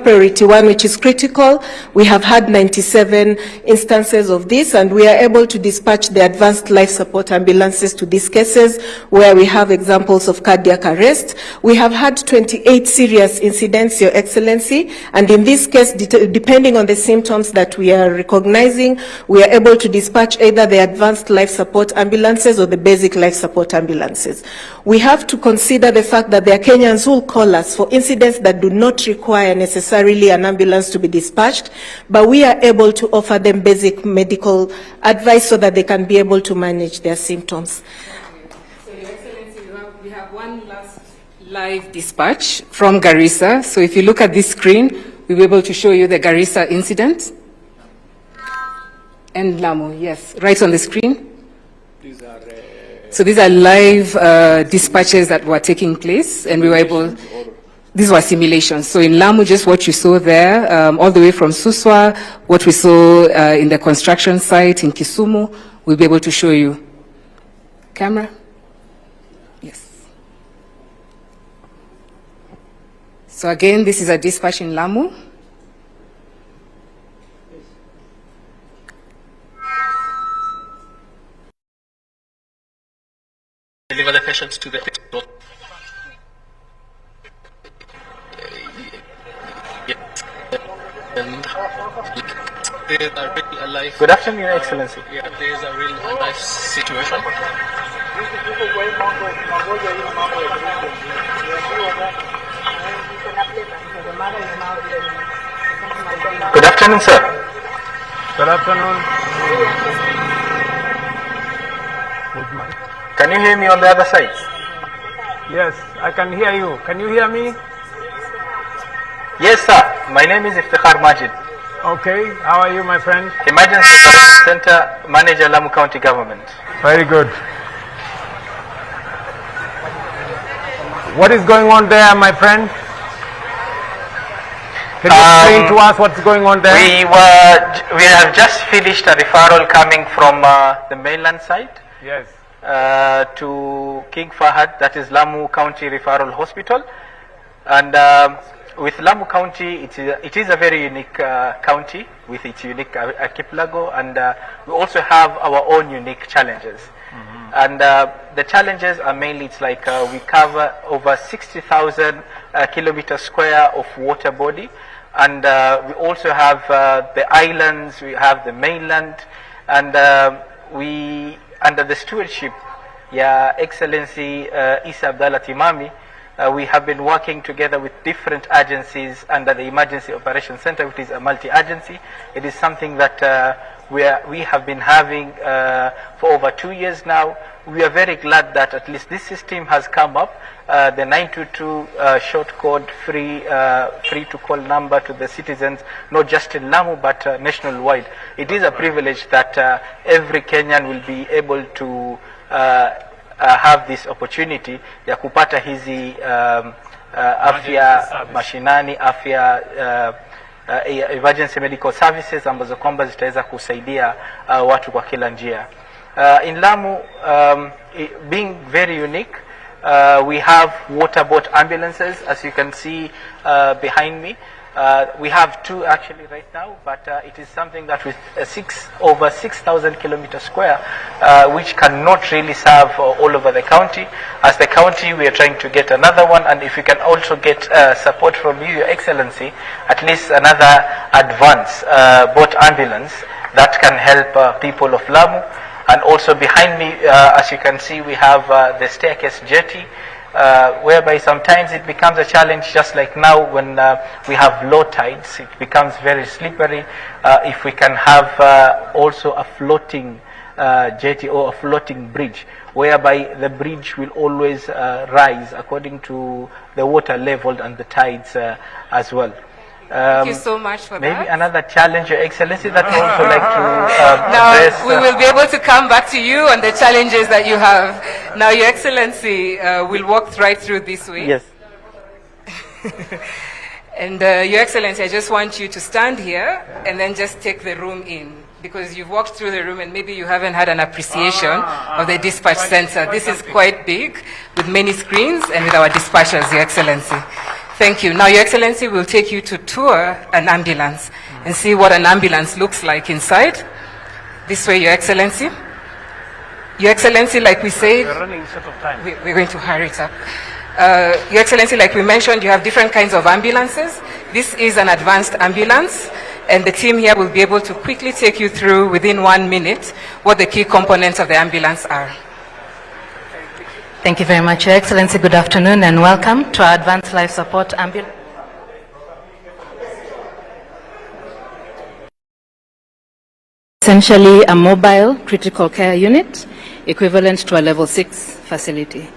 priority 1, which is critical. We have had 97 instances of this, and we are able to dispatch the advanced life support ambulances to these cases where we have examples of cardiac arrest. We have had 28 serious incidents, Your Excellency, and in this case, depending on the symptoms that we are recognizing, we are able to dispatch either the advanced life support ambulances or the basic life support ambulances. We have to consider the fact that there are Kenyans who will call us for incidents that do not require necessarily an ambulance to be dispatched, but we are able to offer them basic medical advice so that they can be able to manage their symptoms. So, Your Excellency, we have one last live dispatch from Garissa. So if you look at this screen, we'll be able to show you the Garissa incident. And Lamu, yes, right on the screen. So these are live dispatches that were taking place, and we were able... These were simulations. So in Lamu, just what you saw there, all the way from Suswa, what we saw in the construction site in Kisumu, we'll be able to show you. Camera? Yes. So again, this is a dispatch in Lamu. Deliver the patients to the hospital. And there's a real life. Good afternoon, Your Excellency. Yeah, there's a real life situation. Good afternoon, sir. Good afternoon. Can you hear me on the other side? Yes, I can hear you. Can you hear me? Yes, sir. My name is Iftikhar Majid. Okay, how are you, my friend? Emergency Operation Center Manager, Lamu County Government. Very good. What is going on there, my friend? Can you explain to us what's going on there? We have just finished a referral coming from the mainland side. Yes. To King Fahad, that is Lamu County Referral Hospital. And with Lamu County, it is a very unique county with its unique archipelago, and we also have our own unique challenges. And the challenges are mainly, it's like we cover over 60,000 kilometers square of water body, and we also have the islands, we have the mainland, and we, under the stewardship, Excellency Isa Abdallah Timami, we have been working together with different agencies under the Emergency Operations Center, which is a multi-agency. It is something that we have been having for over 2 years now. We are very glad that at least this system has come up. The 922 short code free to call number to the citizens, not just in Lamu but nationwide. It is a privilege that every Kenyan will be able to have this opportunity ya kupata hizi afya mashinani, afya emergency medical services ambazo kwamba zitaweza kusaidia watu kwa kila njia. In Lamu, being very unique, we have waterboat ambulances, as you can see behind me. We have 2 actually right now, but it is something that with over 6,000 kilometers square, which cannot really serve all over the county. As the county, we are trying to get another one, and if we can also get support from you, Your Excellency, at least another advance boat ambulance that can help people of Lamu. And also behind me, as you can see, we have the staircase jetty, whereby sometimes it becomes a challenge, just like now when we have low tides, it becomes very slippery. If we can have also a floating jetty or a floating bridge, whereby the bridge will always rise according to the water level and the tides as well. Thank you so much for maybe that. Maybe another challenge, Your Excellency, that we also like to now, address. we will be able to come back to you on the challenges that you have. Now, Your Excellency, we'll walk right through this way. Yes. And Your Excellency, I just want you to stand here and then just take the room in, because you've walked through the room and maybe you haven't had an appreciation of the dispatch center. This is quite big, with many screens and with our dispatchers, Your Excellency. Thank you. Now, Your Excellency, we'll take you to tour an ambulance and see what an ambulance looks like inside. This way, Your Excellency. Your Excellency, like we said, we're running short of time. We're going to hurry it up. Your Excellency, like we mentioned, you have different kinds of ambulances. This is an advanced ambulance, and the team here will be able to quickly take you through, within 1 minute, what the key components of the ambulance are. Thank you very much, Your Excellency. Good afternoon and welcome to our Advanced Life Support Ambulance. Essentially a mobile critical care unit equivalent to a level 6 facility.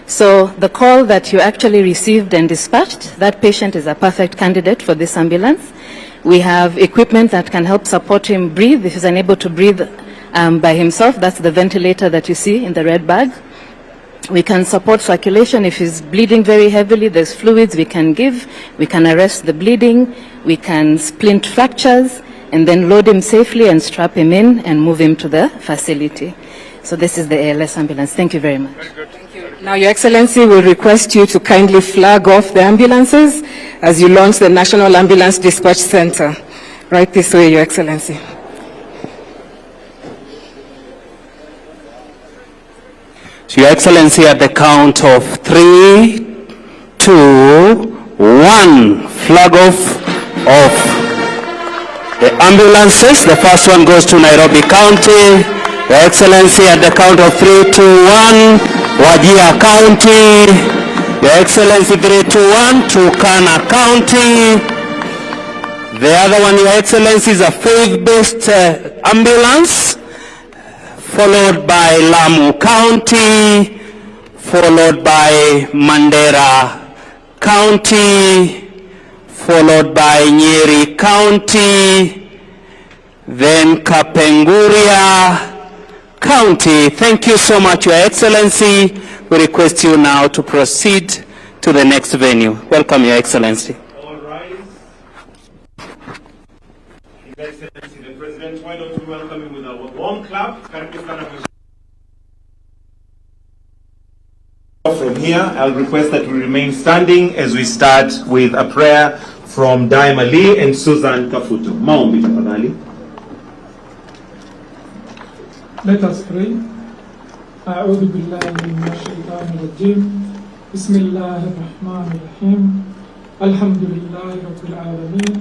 So the call that you actually received and dispatched, that patient is a perfect candidate for this ambulance. We have equipment that can help support him breathe if he's unable to breathe by himself. That's the ventilator that you see in the red bag. We can support circulation if he's bleeding very heavily. There's fluids we can give. We can arrest the bleeding. We can splint fractures and then load him safely and strap him in and move him to the facility. So this is the ALS ambulance. Thank you very much. Thank you. Now, Your Excellency, will request you to kindly flag off the ambulances as you launch the National Ambulance Dispatch Center. Right this way, Your Excellency. Your Excellency, at the count of 3, 2, 1, flag off of the ambulances. The first one goes to Nairobi County. Your Excellency, at the count of 3, 2, 1, Wajir County. Your Excellency, 3, 2, 1, Turkana County. The other one, Your Excellency, is a faith-based ambulance, followed by Lamu County, followed by Mandera County, followed by Nyeri County, then Kapenguria County. Thank you so much, Your Excellency. We request you now to proceed to the next venue. Welcome, Your Excellency. All rise. His Excellency the President, why don't we welcome him with a warm clap? From here, I'll request that we remain standing as we start with a prayer from Daima Lee and Susan Kafuto. Maombi tafadhali. Let us pray. أعوذ بالله من الشيطان الرجيم. بسم الله الرحمن الرحيم. الحمد لله رب العالمين.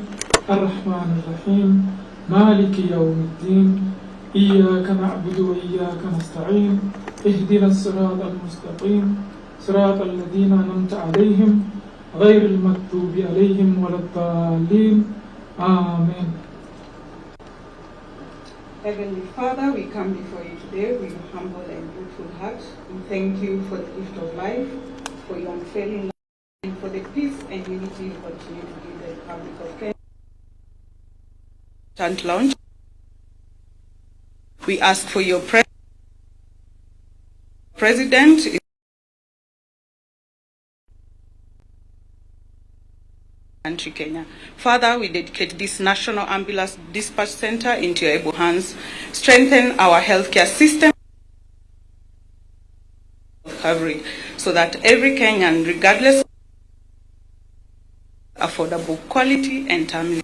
الرحمن الرحيم. مالك يوم الدين. إياك نعبد وإياك نستعين. اهدنا الصراط المستقيم. صراط الذين أنعمت عليهم غير المغضوب عليهم ولا الضالين. Amen. Heavenly Father, we come before you today with a humble and grateful heart. We thank you for the gift of life, for your unfailing love, and for the peace and unity you continue to give the Republic of Kenya. Launch. We ask for your President. Country Kenya. Father, we dedicate this National Ambulance Dispatch Center into your able hands. Strengthen our healthcare system recovery so that every Kenyan, regardless of affordable quality and timely.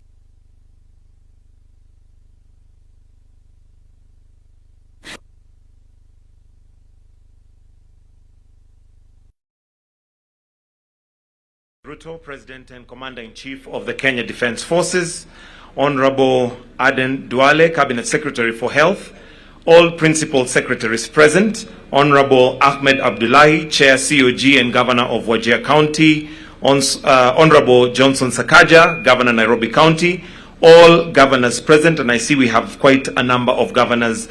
Ruto, President and Commander-in-Chief of the Kenya Defence Forces, Honorable Aden Duale, Cabinet Secretary for Health, all Principal Secretaries present, Honorable Ahmed Abdullahi, Chair COG and Governor of Wajir County, Honorable Johnson Sakaja, Governor Nairobi County, all governors present, and I see we have quite a number of governors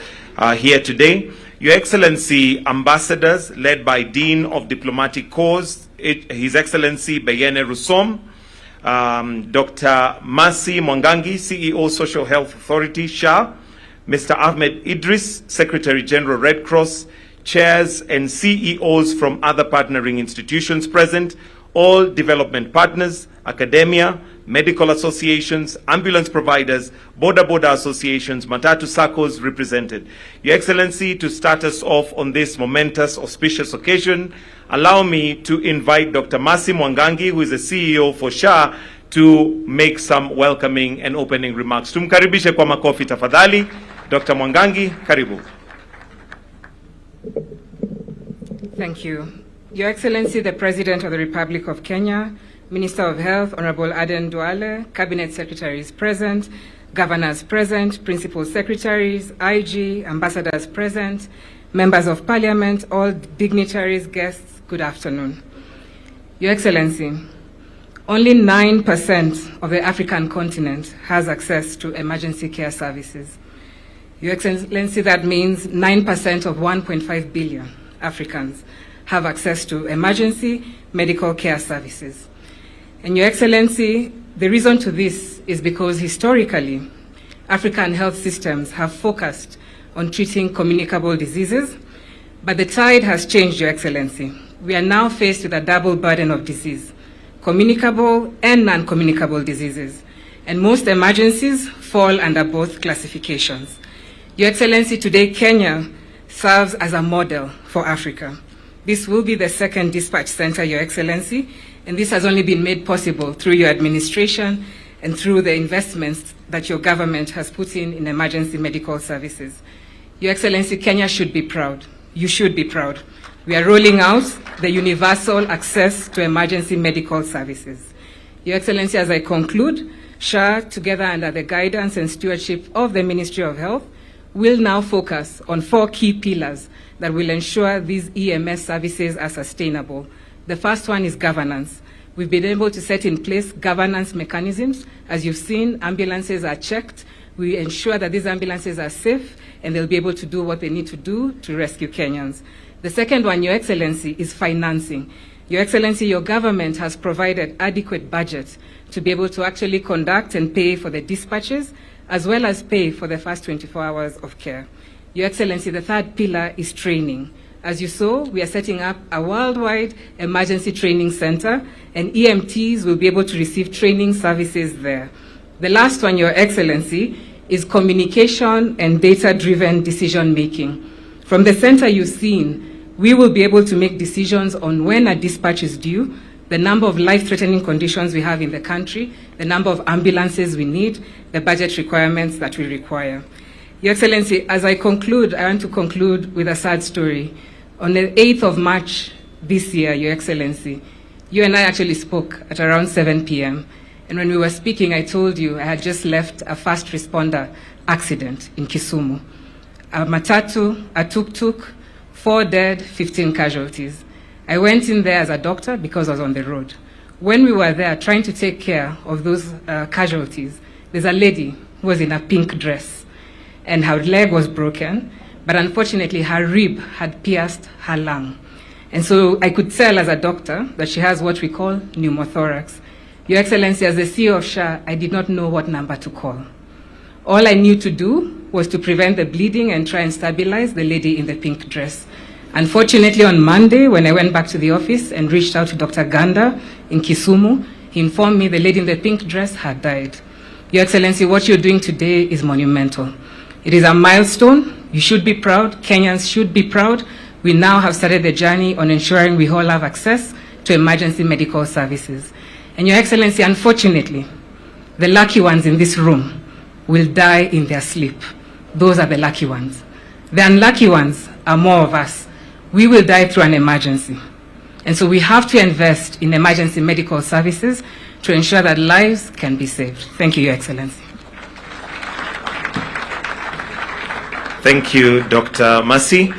here today. Your Excellency, ambassadors led by Dean of Diplomatic Corps, His Excellency Beyene Rusom, Dr. Mercy Mwangangi, CEO Social Health Authority, SHA, Mr. Ahmed Idris, Secretary General Red Cross, chairs and CEOs from other partnering institutions present, all development partners, academia, medical associations, ambulance providers, border associations, Matatu SACCOs represented. Your Excellency, to start us off on this momentous, auspicious occasion, allow me to invite Dr. Mercy Mwangangi, who is the CEO for SHA, to make some welcoming and opening remarks. Tumkaribishe kwa makofi tafadhali. Dr. Mwangangi, karibu. Thank you. Your Excellency, the President of the Republic of Kenya, Minister of Health, Honorable Aden Duale, Cabinet Secretaries present, Governors present, Principal Secretaries, IG, Ambassadors present, Members of Parliament, all dignitaries, guests, good afternoon. Your Excellency, only 9% of the African continent has access to emergency care services. Your Excellency, that means 9% of 1.5 billion Africans have access to emergency medical care services. And Your Excellency, the reason to this is because historically, African health systems have focused on treating communicable diseases, but the tide has changed, Your Excellency. We are now faced with a double burden of disease, communicable and non-communicable diseases, and most emergencies fall under both classifications. Your Excellency, today Kenya serves as a model for Africa. This will be the second dispatch center, Your Excellency, and this has only been made possible through your administration and through the investments that your government has put in emergency medical services. Your Excellency, Kenya should be proud. You should be proud. We are rolling out the universal access to emergency medical services. Your Excellency, as I conclude, SHA, together under the guidance and stewardship of the Ministry of Health, will now focus on 4 key pillars that will ensure these EMS services are sustainable. The first one is governance. We've been able to set in place governance mechanisms. As you've seen, ambulances are checked. We ensure that these ambulances are safe and they'll be able to do what they need to do to rescue Kenyans. The second one, Your Excellency, is financing. Your Excellency, your government has provided adequate budget to be able to actually conduct and pay for the dispatches, as well as pay for the first 24 hours of care. Your Excellency, the third pillar is training. As you saw, we are setting up a worldwide emergency training center, and EMTs will be able to receive training services there. The last one, Your Excellency, is communication and data-driven decision-making. From the center you've seen, we will be able to make decisions on when a dispatch is due, the number of life-threatening conditions we have in the country, the number of ambulances we need, the budget requirements that we require. Your Excellency, as I conclude, I want to conclude with a sad story. On the 8th of March this year, Your Excellency, you and I actually spoke at around 7 p.m. And when we were speaking, I told you I had just left a fast responder accident in Kisumu. A matatu, a tuk-tuk, 4 dead, 15 casualties. I went in there as a doctor because I was on the road. When we were there trying to take care of those casualties, there's a lady who was in a pink dress and her leg was broken, but unfortunately her rib had pierced her lung. And so I could tell as a doctor that she has what we call pneumothorax. Your Excellency, as the CEO of SHA, I did not know what number to call. All I knew to do was to prevent the bleeding and try and stabilize the lady in the pink dress. Unfortunately, on Monday, when I went back to the office and reached out to Dr. Ganda in Kisumu, he informed me the lady in the pink dress had died. Your Excellency, what you're doing today is monumental. It is a milestone. You should be proud. Kenyans should be proud. We now have started the journey on ensuring we all have access to emergency medical services. And Your Excellency, unfortunately, the lucky ones in this room will die in their sleep. Those are the lucky ones. The unlucky ones are more of us. We will die through an emergency. And so we have to invest in emergency medical services to ensure that lives can be saved. Thank you, Your Excellency. Thank you, Dr. Mercy.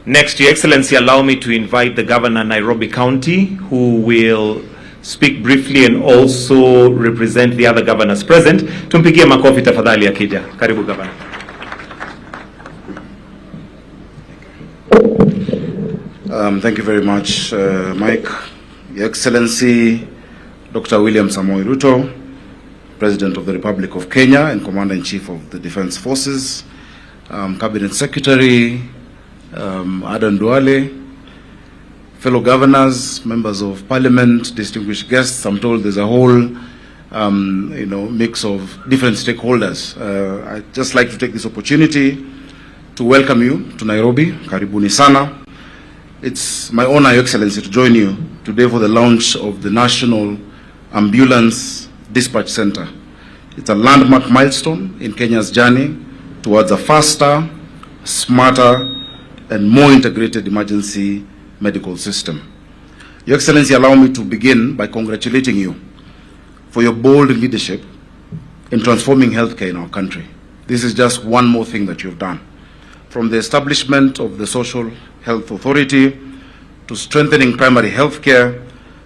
Next, Your Excellency, allow me to invite the Governor, Nairobi County, who will speak briefly and also represent the other governors present. Tumpigie makofi tafadhali akija. Karibu, Governor. Thank you very much, Mike. Your Excellency, Dr. William Samoei Ruto, President of the Republic of Kenya and Commander-in-Chief of the Defense Forces, Cabinet Secretary, Adan Duale, fellow governors, members of parliament, distinguished guests. I'm told there's a whole mix of different stakeholders. I'd just like to take this opportunity to welcome you to Nairobi. Karibuni sana. It's my honor, Your Excellency, to join you today for the launch of the National Ambulance Dispatch Center. It's a landmark milestone in Kenya's journey towards a faster, smarter, and more integrated emergency medical system. Your Excellency, allow me to begin by congratulating you for your bold leadership in transforming healthcare in our country. This is just one more thing that you've done. From the establishment of the Social Health Authority, to strengthening primary health care,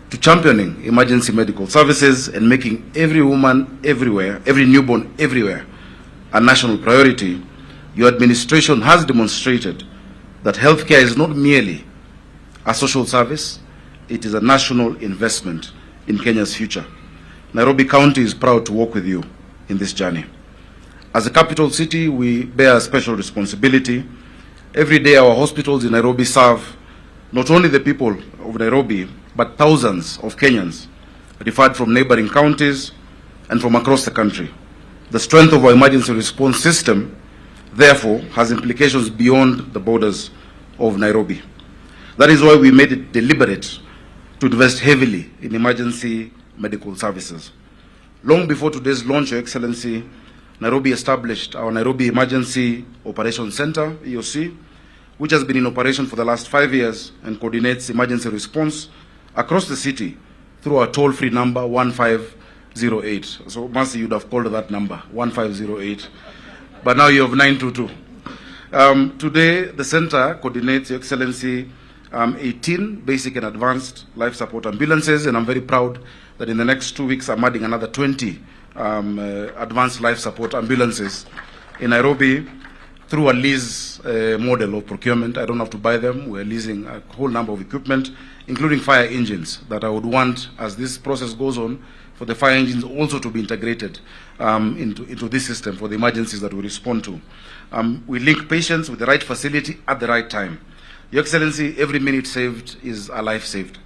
to championing emergency medical services and making every woman everywhere, every newborn everywhere, a national priority, your administration has demonstrated that healthcare is not merely a social service, it is a national investment in Kenya's future. Nairobi County is proud to work with you in this journey. As a capital city, we bear a special responsibility. Every day our hospitals in Nairobi serve not only the people of Nairobi, but thousands of Kenyans referred from neighboring counties and from across the country. The strength of our emergency response system, therefore, has implications beyond the borders of Nairobi. That is why we made it deliberate to invest heavily in emergency medical services. Long before today's launch, Your Excellency, Nairobi established our Nairobi Emergency Operations Center, EOC, which has been in operation for the last 5 years and coordinates emergency response across the city through our toll-free number 1508. So, Mercy, you'd have called that number, 1508, but now you have 922. Today, the center coordinates, Your Excellency, 18 basic and advanced life support ambulances, and I'm very proud that in the next 2 weeks I'm adding another 20 advanced life support ambulances in Nairobi through a lease model of procurement. I don't have to buy them. We're leasing a whole number of equipment including fire engines, that I would want, as this process goes on, for the fire engines also to be integrated into this system for the emergencies that we respond to. We link patients with the right facility at the right time. Your Excellency, every minute saved is a life saved.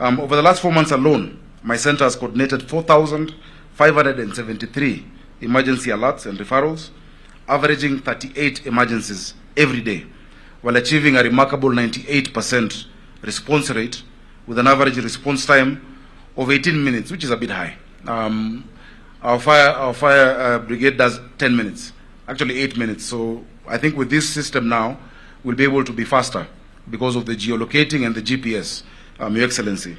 Over the last 4 months alone, my center has coordinated 4,573 emergency alerts and referrals, averaging 38 emergencies every day, while achieving a remarkable 98% response rate with an average response time of 18 minutes, which is a bit high. Our fire brigade does 10 minutes, actually 8 minutes. So I think with this system now, we'll be able to be faster because of the geolocating and the GPS, Your Excellency.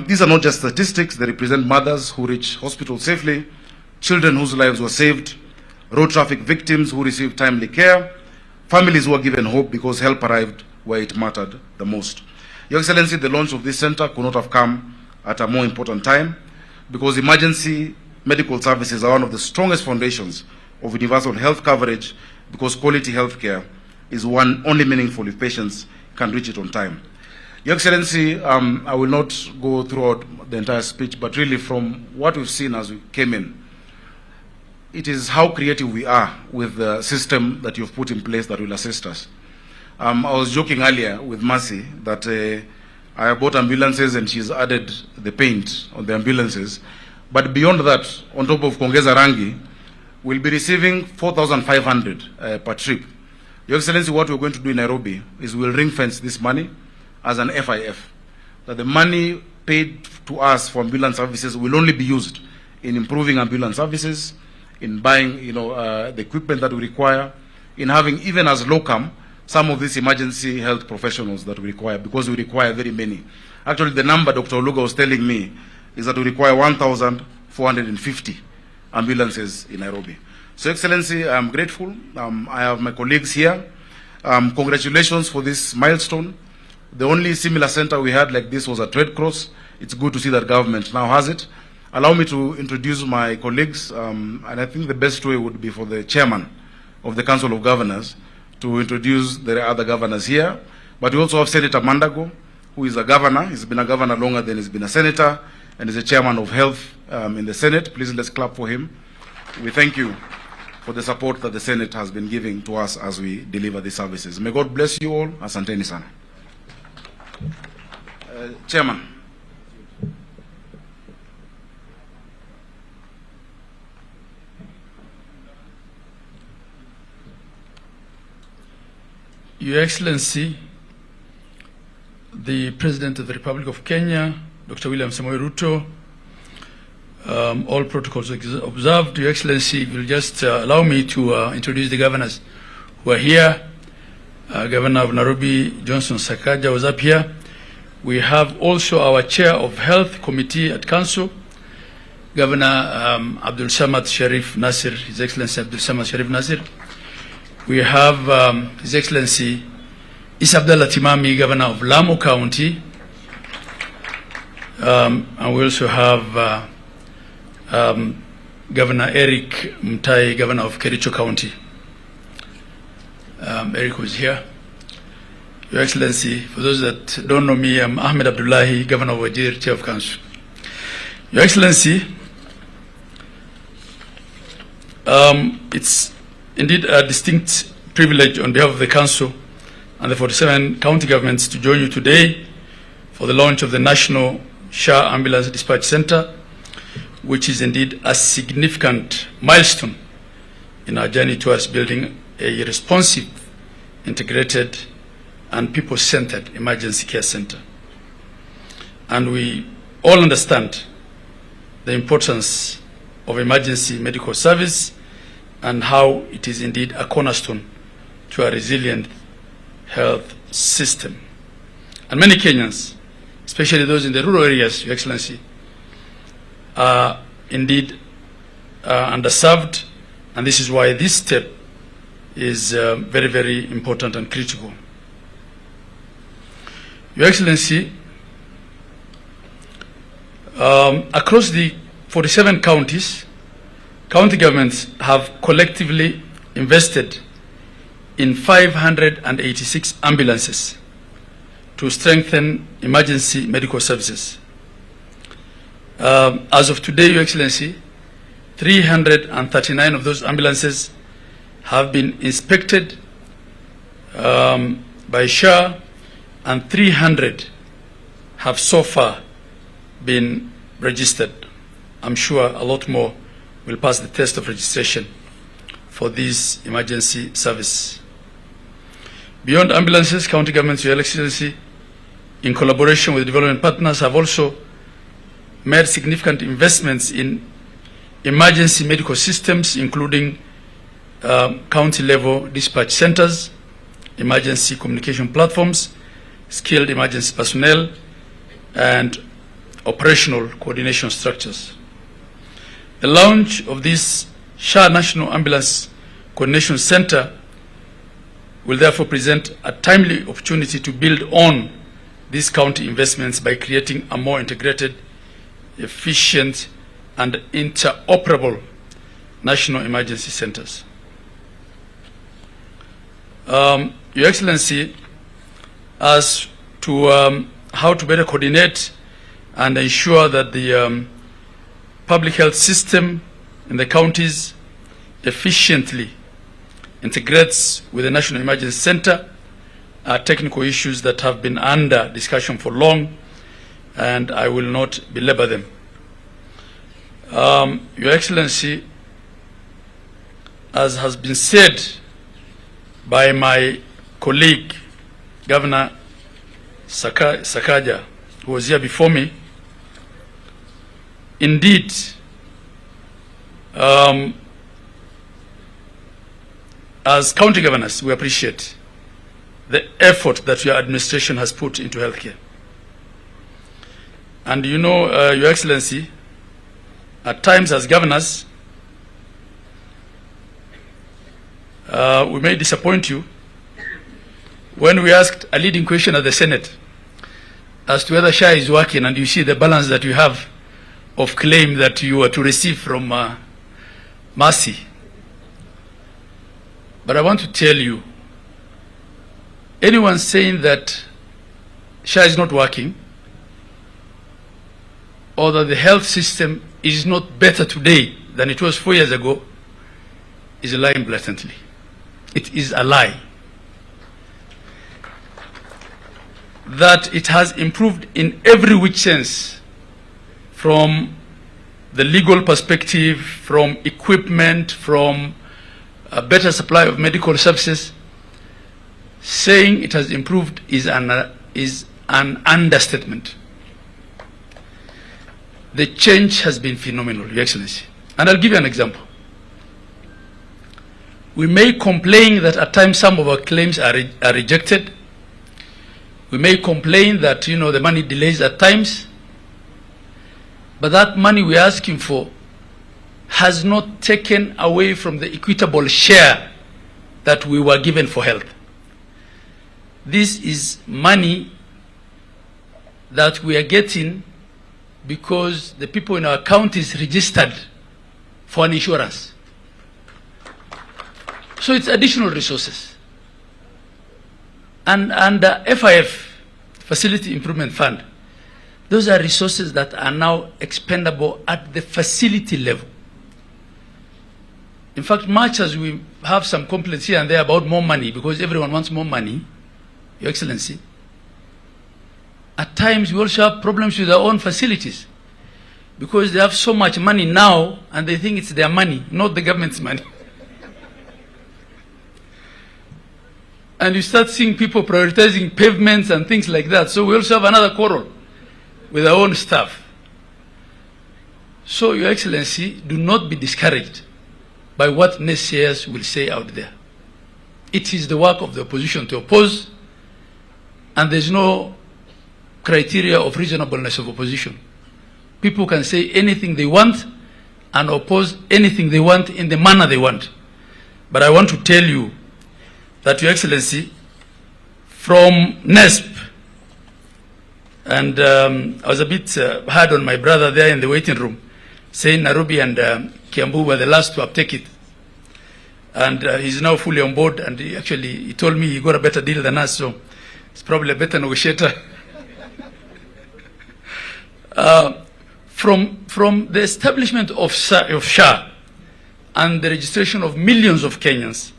These are not just statistics. They represent mothers who reach hospital safely, children whose lives were saved, road traffic victims who received timely care, families who were given hope because help arrived where it mattered the most. Your Excellency, the launch of this center could not have come at a more important time because emergency medical services are one of the strongest foundations of universal health coverage, because quality health care is one only meaningful if patients can reach it on time. Your Excellency, I will not go throughout the entire speech, but really from what we've seen as we came in, it is how creative we are with the system that you've put in place that will assist us. I was joking earlier with Mercy that I bought ambulances and she's added the paint on the ambulances. But beyond that, on top of Kongeza Rangi, we'll be receiving 4,500 per trip. Your Excellency, what we're going to do in Nairobi is we'll ring fence this money as an FIF. That the money paid to us for ambulance services will only be used in improving ambulance services, in buying the equipment that we require, in having even as locum some of these emergency health professionals that we require, because we require very many. Actually, the number Dr. Oluga was telling me is that we require 1,450 ambulances in Nairobi. So, Excellency, I'm grateful. I have my colleagues here. Congratulations for this milestone. The only similar center we had like this was at Red Cross. It's good to see that government now has it. Allow me to introduce my colleagues, and I think the best way would be for the chairman of the Council of Governors to introduce the other governors here. But we also have Senator Mandago, who is a governor. He's been a governor longer than he's been a senator, and is a chairman of health in the Senate. Please, let's clap for him. We thank you for the support that the Senate has been giving to us as we deliver these services. May God bless you all. Asanteni sana. Chairman. Your Excellency, the President of the Republic of Kenya, Dr. William Samoei Ruto, all protocols observed. Your Excellency, will just allow me to introduce the governors who are here. Governor of Nairobi, Johnson Sakaja, was up here. We have also our Chair of Health Committee at Council, Governor Abdul Samad Sharif Nasir, His Excellency Abdul Samad Sharif Nasir. We have His Excellency Isa Abdallah Timami, Governor of Lamu County. And we also have Governor Eric Mutai, Governor of Kericho County. Eric was here. Your Excellency, for those that don't know me, I'm Ahmed Abdullahi, Governor of Wajir, Chair of Council. Your Excellency, it's indeed a distinct privilege on behalf of the Council and the 47 county governments to join you today for the launch of the National SHA Ambulance Dispatch Center, which is indeed a significant milestone in our journey towards building a responsive, integrated, and people-centered emergency care center. And we all understand the importance of emergency medical service and how it is indeed a cornerstone to a resilient health system. And many Kenyans, especially those in the rural areas, Your Excellency, are indeed underserved, and this is why this step is very, very important and critical. Your Excellency, across the 47 counties, county governments have collectively invested in 586 ambulances to strengthen emergency medical services. As of today, Your Excellency, 339 of those ambulances have been inspected by SHA, and 300 have so far been registered. I'm sure a lot more will pass the test of registration for this emergency service. Beyond ambulances, county governments, Your Excellency, in collaboration with development partners, have also made significant investments in emergency medical systems, including county-level dispatch centers, emergency communication platforms, skilled emergency personnel, and operational coordination structures. The launch of this SHA National Ambulance Coordination Center will therefore present a timely opportunity to build on these county investments by creating a more integrated, efficient, and interoperable national emergency centers. Your Excellency, as to how to better coordinate and ensure that the public health system in the counties efficiently integrates with the National Emergency Center are technical issues that have been under discussion for long, and I will not belabor them. Your Excellency, as has been said by my colleague, Governor Sakaja, who was here before me, indeed, as county governors, we appreciate the effort that your administration has put into healthcare. And you know, Your Excellency, at times as governors, we may disappoint you when we asked a leading question at the Senate as to whether SHA is working, and you see the balance that you have of claim that you are to receive from Mercy. But I want to tell you, anyone saying that SHA is not working or that the health system is not better today than it was 4 years ago is lying blatantly. It is a lie. That it has improved in every which sense, from the legal perspective, from equipment, from a better supply of medical services. Saying it has improved is an understatement. The change has been phenomenal, Your Excellency. And I'll give you an example. We may complain that at times some of our claims are rejected. We may complain that, you know, the money delays at times. But that money we're asking for has not taken away from the equitable share that we were given for health. This is money that we are getting because the people in our counties registered for an insurance. So it's additional resources. And the FIF, Facility Improvement Fund, those are resources that are now expendable at the facility level. In fact, much as we have some complaints here and there about more money, because everyone wants more money, Your Excellency, at times we also have problems with our own facilities, because they have so much money now and they think it's their money, not the government's money. And you start seeing people prioritizing pavements and things like that. So we also have another quarrel with our own staff. So, Your Excellency, do not be discouraged by what naysayers will say out there. It is the work of the opposition to oppose, and there's no criteria of reasonableness of opposition. People can say anything they want and oppose anything they want in the manner they want. But I want to tell you that, Your Excellency, from NESP, and I was a bit hard on my brother there in the waiting room, saying Nairobi and Kiambu were the last to uptake it. And he's now fully on board, and he told me he got a better deal than us. So It's probably a better negotiator. From the establishment of SHA and the registration of millions of Kenyans,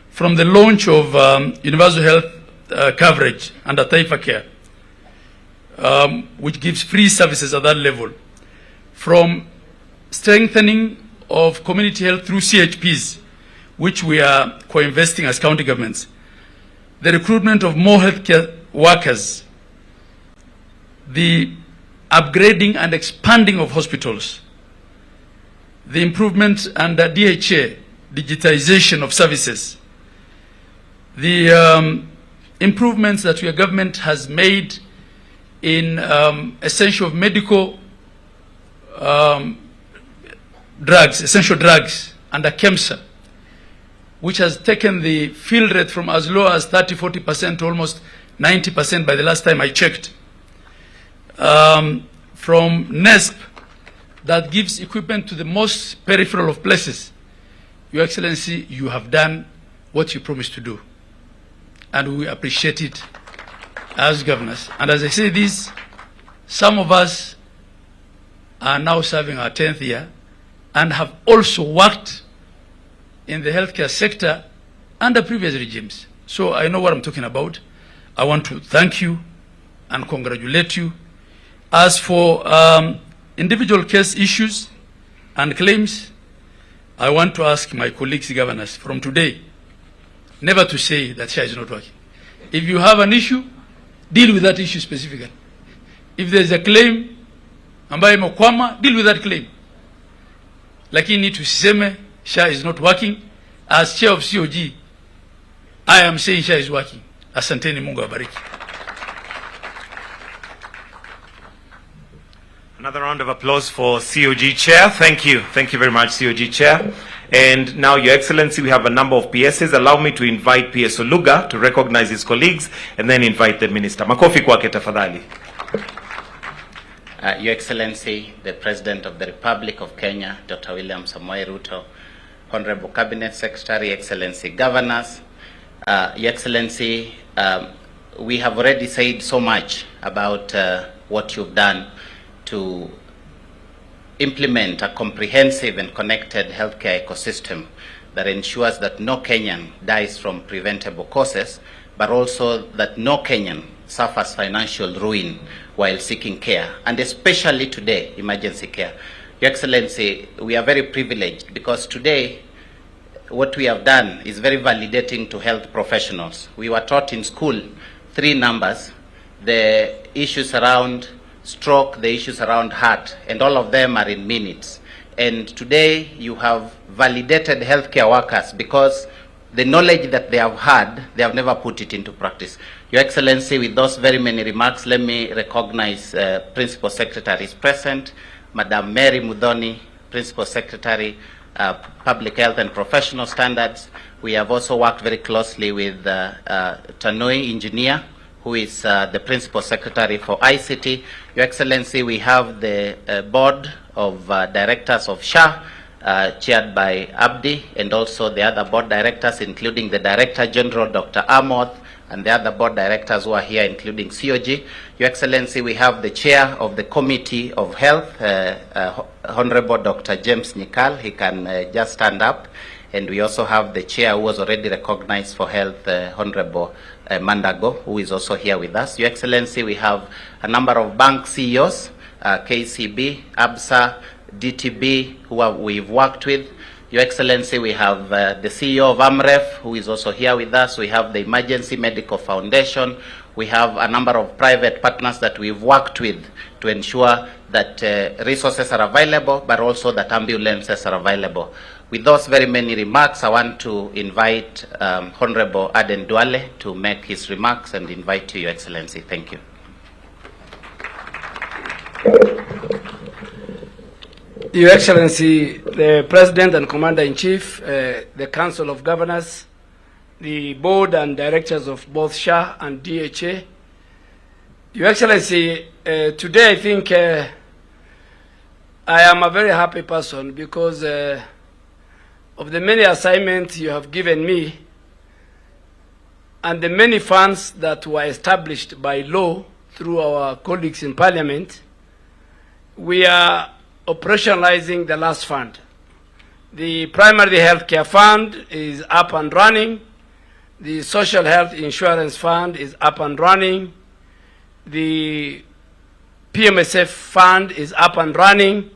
from the launch of universal health coverage under Taifa Care, which gives free services at that level, from strengthening of community health through CHPs, which we are co-investing as county governments, the recruitment of more healthcare workers, the upgrading and expanding of hospitals, the improvement under DHA, digitization of services, the improvements that your government has made in essential medical drugs, essential drugs under KEMSA, which has taken the fill rate from as low as 30-40% to almost 90% by the last time I checked. From NESP, that gives equipment to the most peripheral of places. Your Excellency, you have done what you promised to do, and we appreciate it as governors. And as I say this, some of us are now serving our 10th year and have also worked in the healthcare sector under previous regimes. So I know what I'm talking about. I want to thank you and congratulate you. As for individual case issues and claims, I want to ask my colleagues governors from today never to say that SHA is not working. If you have an issue, deal with that issue specifically. If there's a claim ambayo imekwama, deal with that claim. Lakini tusiseme SHA is not working. As chair of COG, I am saying SHA is working. Asanteni, Mungu awabariki. Another round of applause for COG Chair. Thank you. Thank you very much, COG Chair. And now, Your Excellency, we have a number of PSs. Allow me to invite PS Oluga to recognize his colleagues and then invite the Minister. Makofi kwake tafadhali. Your Excellency, the President of the Republic of Kenya, Dr. William Samoei Ruto, Honorable Cabinet Secretary, Excellency Governors, Your Excellency, we have already said so much about what you've done to implement a comprehensive and connected healthcare ecosystem that ensures that no Kenyan dies from preventable causes, but also that no Kenyan suffers financial ruin while seeking care, and especially today, emergency care. Your Excellency, we are very privileged because today what we have done is very validating to health professionals. We were taught in school 3 numbers, the issues around stroke, the issues around heart, and all of them are in minutes. And today you have validated healthcare workers because the knowledge that they have had, they have never put it into practice. Your Excellency, with those very many remarks, let me recognize Principal Secretaries present, Madam Mary Mudhoni, Principal Secretary, Public Health and Professional Standards. We have also worked very closely with Tanoi Engineer, who is the Principal Secretary for ICT. Your Excellency, we have the Board of Directors of SHA, chaired by Abdi, and also the other board directors, including the Director General, Dr. Amoth, and the other board directors who are here, including COG. Your Excellency, we have the Chair of the Committee of Health, Honorable Dr. James Nikal. He can just stand up. And we also have the Chair who was already recognized for health, Honorable Mandago, who is also here with us. Your Excellency, we have a number of bank CEOs, KCB, ABSA, DTB, who we've worked with. Your Excellency, we have the CEO of AMREF, who is also here with us. We have the Emergency Medical Foundation. We have a number of private partners that we've worked with to ensure that resources are available, but also that ambulances are available. With those very many remarks, I want to invite Honorable Aden Duale to make his remarks and invite you, Your Excellency. Thank you. Your Excellency, the President and Commander-in-Chief, the Council of Governors, the Board and Directors of both SHA and DHA. Your Excellency, today I think I am a very happy person because of the many assignments you have given me. and the many funds that were established by law through our colleagues in Parliament, we are operationalizing the last fund. The primary health care fund is up and running. The social health insurance fund is up and running. The PMSF fund is up and running.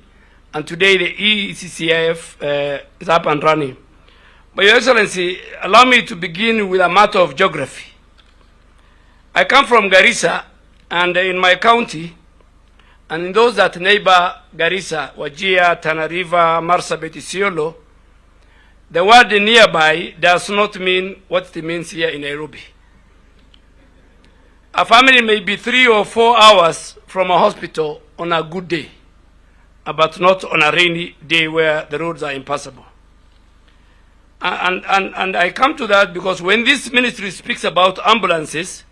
And today the ECCIF is up and running. But Your Excellency, allow me to begin with a matter of geography. I come from Garissa, and in my county, and in those that neighbor Garissa, Wajir, Tana River, Marsabit, Isiolo, the word nearby does not mean what it means here in Nairobi. A family may be 3 or 4 hours from a hospital on a good day, but not on a rainy day where the roads are impassable. And I come to that because when this ministry speaks about ambulances,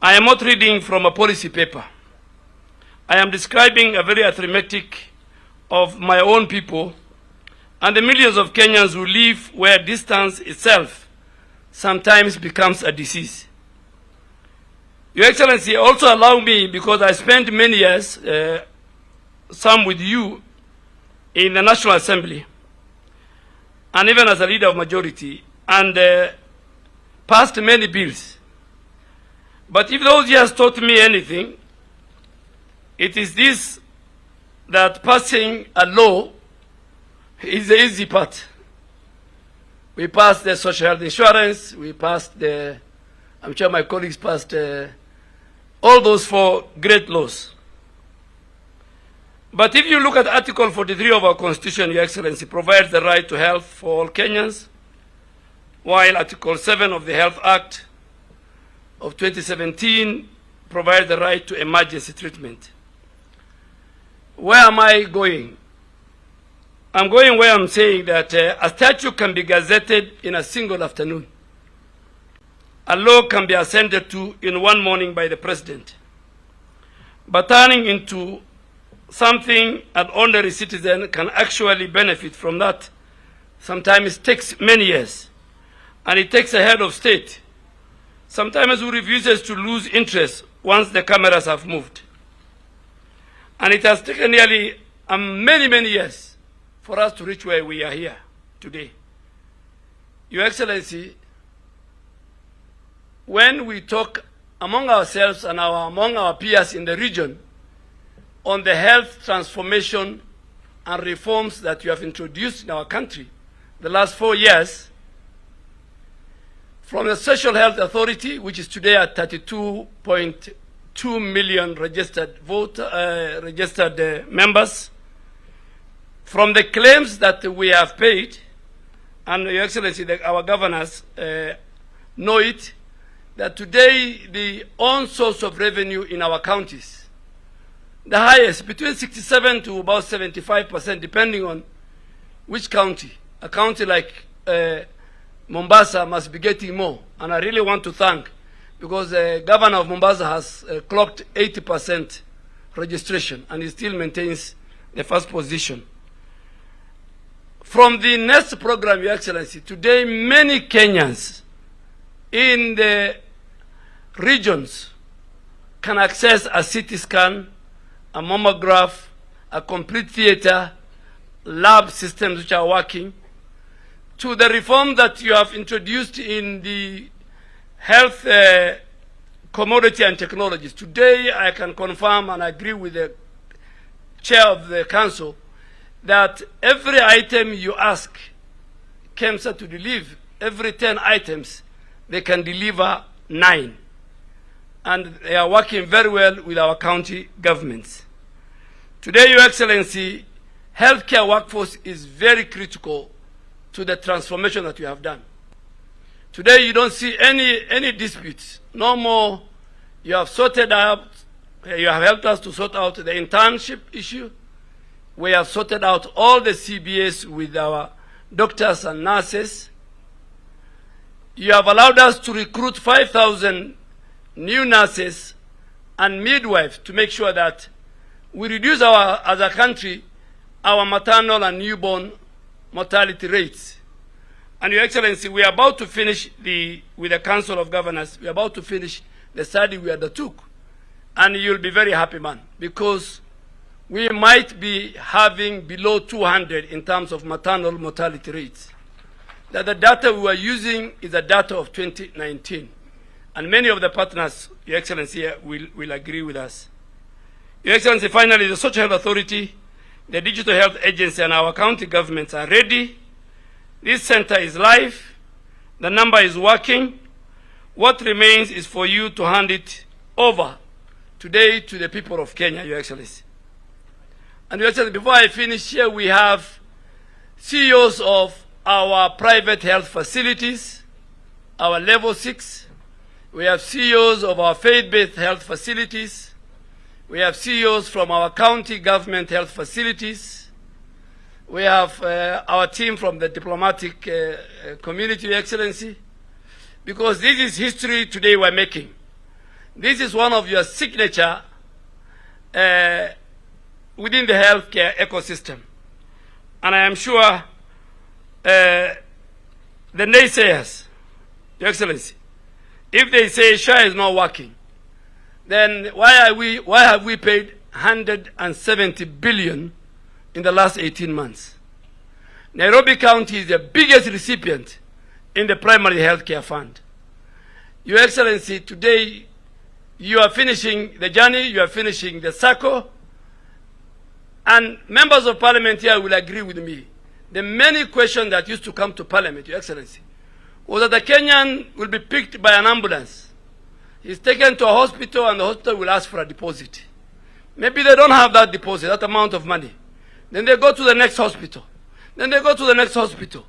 I am not reading from a policy paper. I am describing a very arithmetic of my own people and the millions of Kenyans who live where distance itself sometimes becomes a disease. Your Excellency, also allow me, because I spent many years, some with you, in the National Assembly, and even as a leader of majority, and passed many bills. But if those years taught me anything, it is this, that passing a law is the easy part. We passed the social health insurance, we passed the, I'm sure my colleagues passed all those 4 great laws. But if you look at Article 43 of our Constitution, Your Excellency, provides the right to health for all Kenyans, while Article 7 of the Health Act of 2017 provides the right to emergency treatment. Where am I going? I'm going where I'm saying that a statute can be gazetted in a single afternoon. A law can be assented to in one morning by the President. But turning into something an ordinary citizen can actually benefit from that sometimes takes many years. And it takes a head of state, sometimes who refuses to lose interest once the cameras have moved. And it has taken nearly many years for us to reach where we are here today. Your Excellency, when we talk among ourselves and among our peers in the region on the health transformation and reforms that you have introduced in our country the last 4 years, from the Social Health Authority, which is today at 32.2 million registered members, from the claims that we have paid, and Your Excellency, our governors know it, that today the own source of revenue in our counties, the highest, between 67 to about 75%, depending on which county. A county like Mombasa must be getting more. And I really want to thank, because the governor of Mombasa has clocked 80% registration, and he still maintains the first position. From the next program, Your Excellency, today many Kenyans in the regions can access a CT scan, a mammograph, a complete theater, lab systems which are working, to the reform that you have introduced in the health commodity and technologies. Today I can confirm and agree with the chair of the council that every item you ask KEMSA to deliver, every 10 items, they can deliver 9. And they are working very well with our county governments. Today, Your Excellency, healthcare workforce is very critical to the transformation that you have done. Today, you don't see any disputes. No more. You have sorted out, you have helped us to sort out the internship issue. We have sorted out all the CBAs with our doctors and nurses. You have allowed us to recruit 5,000 new nurses and midwives to make sure that we reduce as a country, our maternal and newborn mortality rates. And Your Excellency, we are about to finish with the Council of Governors, we are about to finish the study we undertook. And you'll be very happy, man, because we might be having below 200 in terms of maternal mortality rates. That the data we are using is the data of 2019. And many of the partners, Your Excellency, will agree with us. Your Excellency, finally, the Social Health Authority, the Digital Health Agency, and our county governments are ready. This center is live. The number is working. What remains is for you to hand it over today to the people of Kenya, Your Excellency. And Your Excellency, before I finish here, we have CEOs of our private health facilities, our level 6. We have CEOs of our faith-based health facilities. We have CEOs from our county government health facilities. We have our team from the diplomatic community, Your Excellency, because this is history today we're making. This is one of your signature within the healthcare ecosystem. And I am sure the naysayers, Your Excellency, if they say SHA is not working, then why have we paid 170 billion in the last 18 months? Nairobi County is the biggest recipient in the primary healthcare fund. Your Excellency, today you are finishing the journey, you are finishing the circle, and members of parliament here will agree with me. The many questions that used to come to parliament, Your Excellency, was that the Kenyan will be picked by an ambulance. He's taken to a hospital and the hospital will ask for a deposit. Maybe they don't have that deposit, that amount of money. Then they go to the next hospital. Then they go to the next hospital.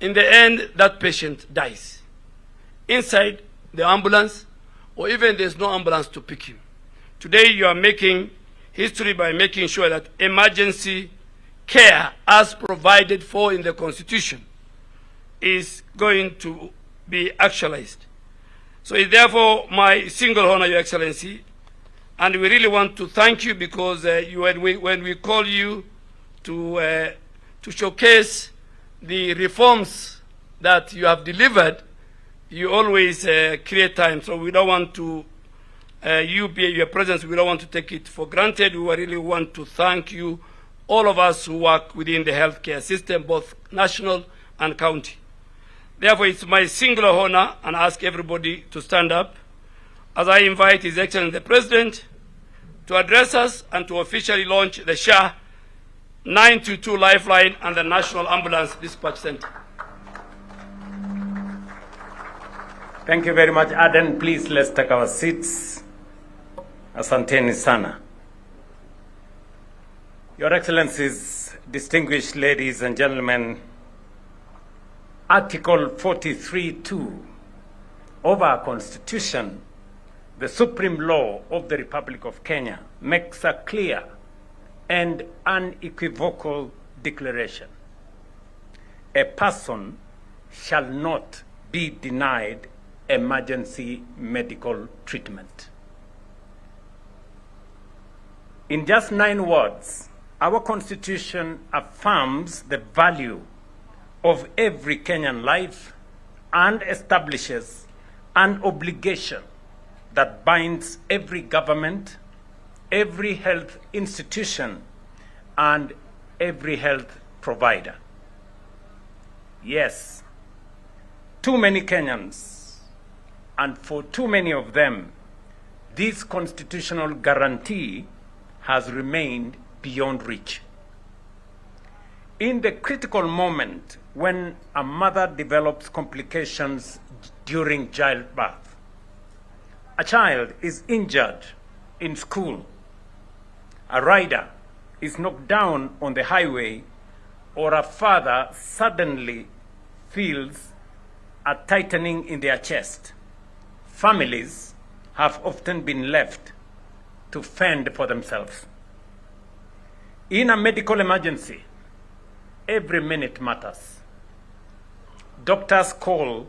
In the end, that patient dies inside the ambulance, or even there's no ambulance to pick him. Today you are making history by making sure that emergency care, as provided for in the Constitution, is going to be actualized. So it's therefore my single honor, Your Excellency, and we really want to thank you because when we call you to showcase the reforms that you have delivered, you always create time. So we don't want to, your presence, we don't want to take it for granted. We really want to thank you, all of us who work within the healthcare system, both national and county. Therefore, it's my singular honor, and I ask everybody to stand up as I invite His Excellency the President to address us and to officially launch the SHA 922 Lifeline and the National Ambulance Dispatch Center. Thank you very much, Aden. Please, let's take our seats. Asanteni sana. Your Excellencies, distinguished ladies and gentlemen, Article 43(2) of our Constitution, the supreme law of the Republic of Kenya, makes a clear and unequivocal declaration. A person shall not be denied emergency medical treatment. In just 9 words, our Constitution affirms the value of every Kenyan life and establishes an obligation that binds every government, every health institution, and every health provider. Yes, too many Kenyans, and for too many of them, this constitutional guarantee has remained beyond reach. In the critical moment when a mother develops complications during childbirth, a child is injured in school, a rider is knocked down on the highway, or a father suddenly feels a tightening in their chest, families have often been left to fend for themselves. In a medical emergency, every minute matters. Doctors call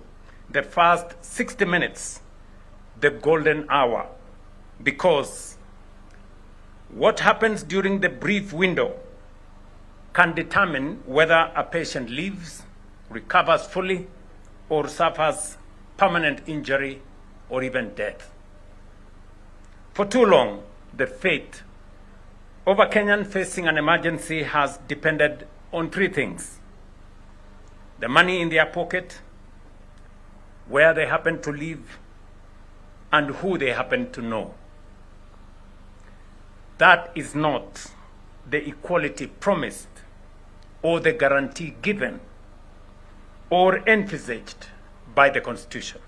the first 60 minutes the golden hour because what happens during the brief window can determine whether a patient lives, recovers fully or suffers permanent injury or even death. For too long, the fate of a Kenyan facing an emergency has depended on three things: the money in their pocket, where they happen to live, and who they happen to know. That is not the equality promised or the guarantee given or envisaged by the Constitution.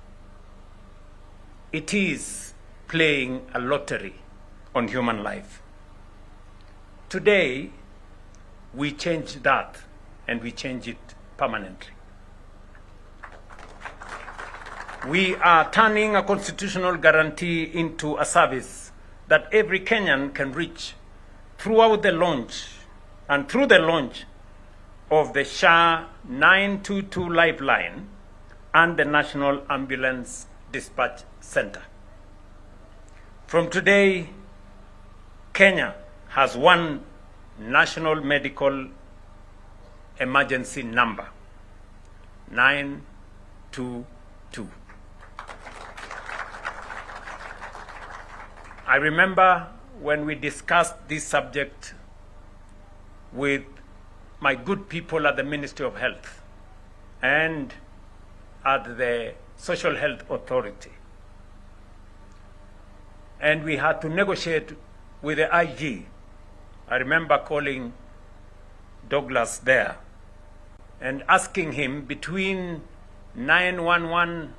It is playing a lottery on human life. Today, we change that, and we change it permanently. We are turning a constitutional guarantee into a service that every Kenyan can reach throughout the launch and through the launch of the SHA 922 Lifeline and the National Ambulance Dispatch Center. From today, Kenya has one national medical emergency number, 922. I remember when we discussed this subject with my good people at the Ministry of Health and at the Social Health Authority. And we had to negotiate with the IG. I remember calling Douglas there and asking him, between 911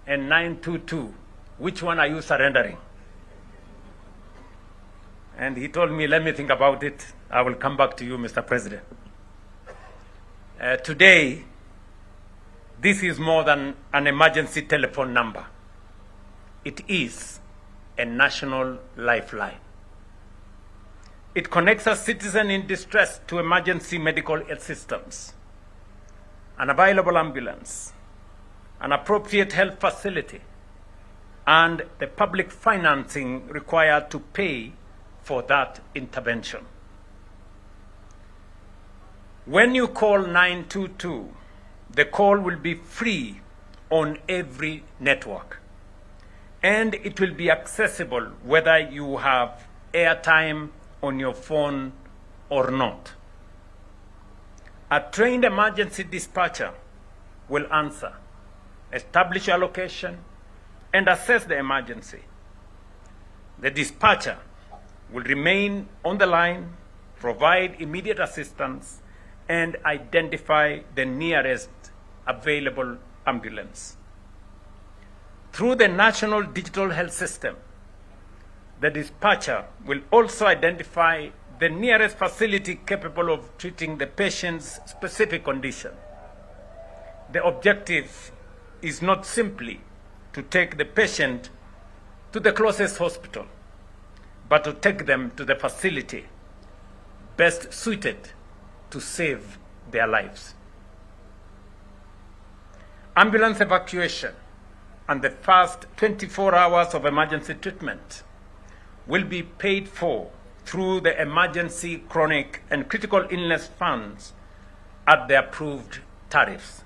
and 922, which one are you surrendering? And he told me, let me think about it. I will come back to you, Mr. President. Today, this is more than an emergency telephone number. It is a national lifeline. It connects a citizen in distress to emergency medical assistance, an available ambulance, an appropriate health facility, and the public financing required to pay for that intervention. When you call 922, the call will be free on every network, and it will be accessible whether you have airtime on your phone or not. A trained emergency dispatcher will answer, establish a location, and assess the emergency. The dispatcher will remain on the line, provide immediate assistance, and identify the nearest available ambulance. Through the National Digital Health System, the dispatcher will also identify the nearest facility capable of treating the patient's specific condition. The objective is not simply to take the patient to the closest hospital, but to take them to the facility best suited to save their lives. Ambulance evacuation and the first 24 hours of emergency treatment will be paid for through the emergency, chronic, and critical illness funds at the approved tariffs.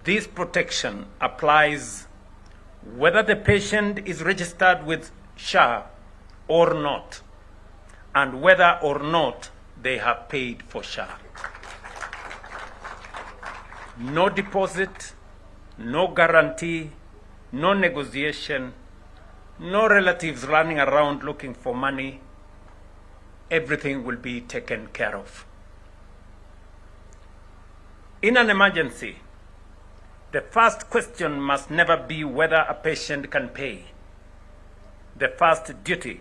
This protection applies whether the patient is registered with SHA or not, and whether or not they have paid for SHA. No deposit, no guarantee, no negotiation, no relatives running around looking for money. Everything will be taken care of. In an emergency, the first question must never be whether a patient can pay. The first duty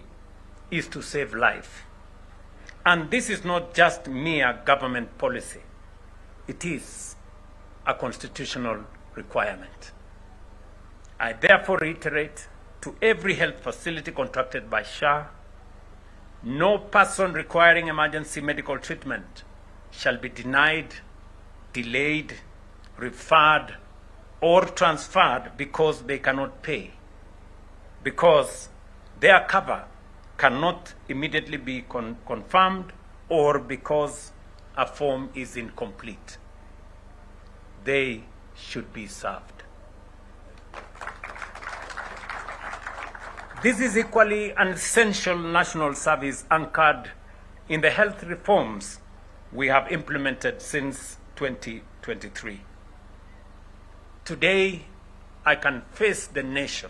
is to save life. And this is not just mere government policy. It is a constitutional requirement. I therefore reiterate to every health facility contracted by SHA, no person requiring emergency medical treatment shall be denied, delayed, referred, or transferred because they cannot pay, because their cover cannot immediately be confirmed, or because a form is incomplete. they should be served. This is equally an essential national service anchored in the health reforms we have implemented since 2023. Today, I can face the nation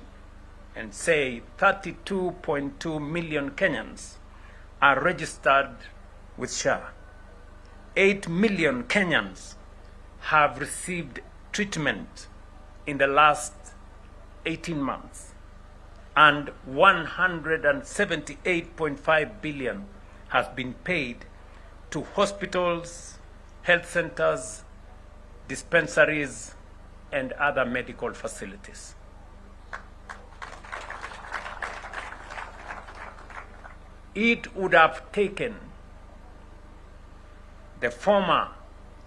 and say 32.2 million Kenyans are registered with SHA. 8 million Kenyans have received treatment in the last 18 months, and 178.5 billion has been paid to hospitals, health centers, dispensaries, and other medical facilities. It would have taken the former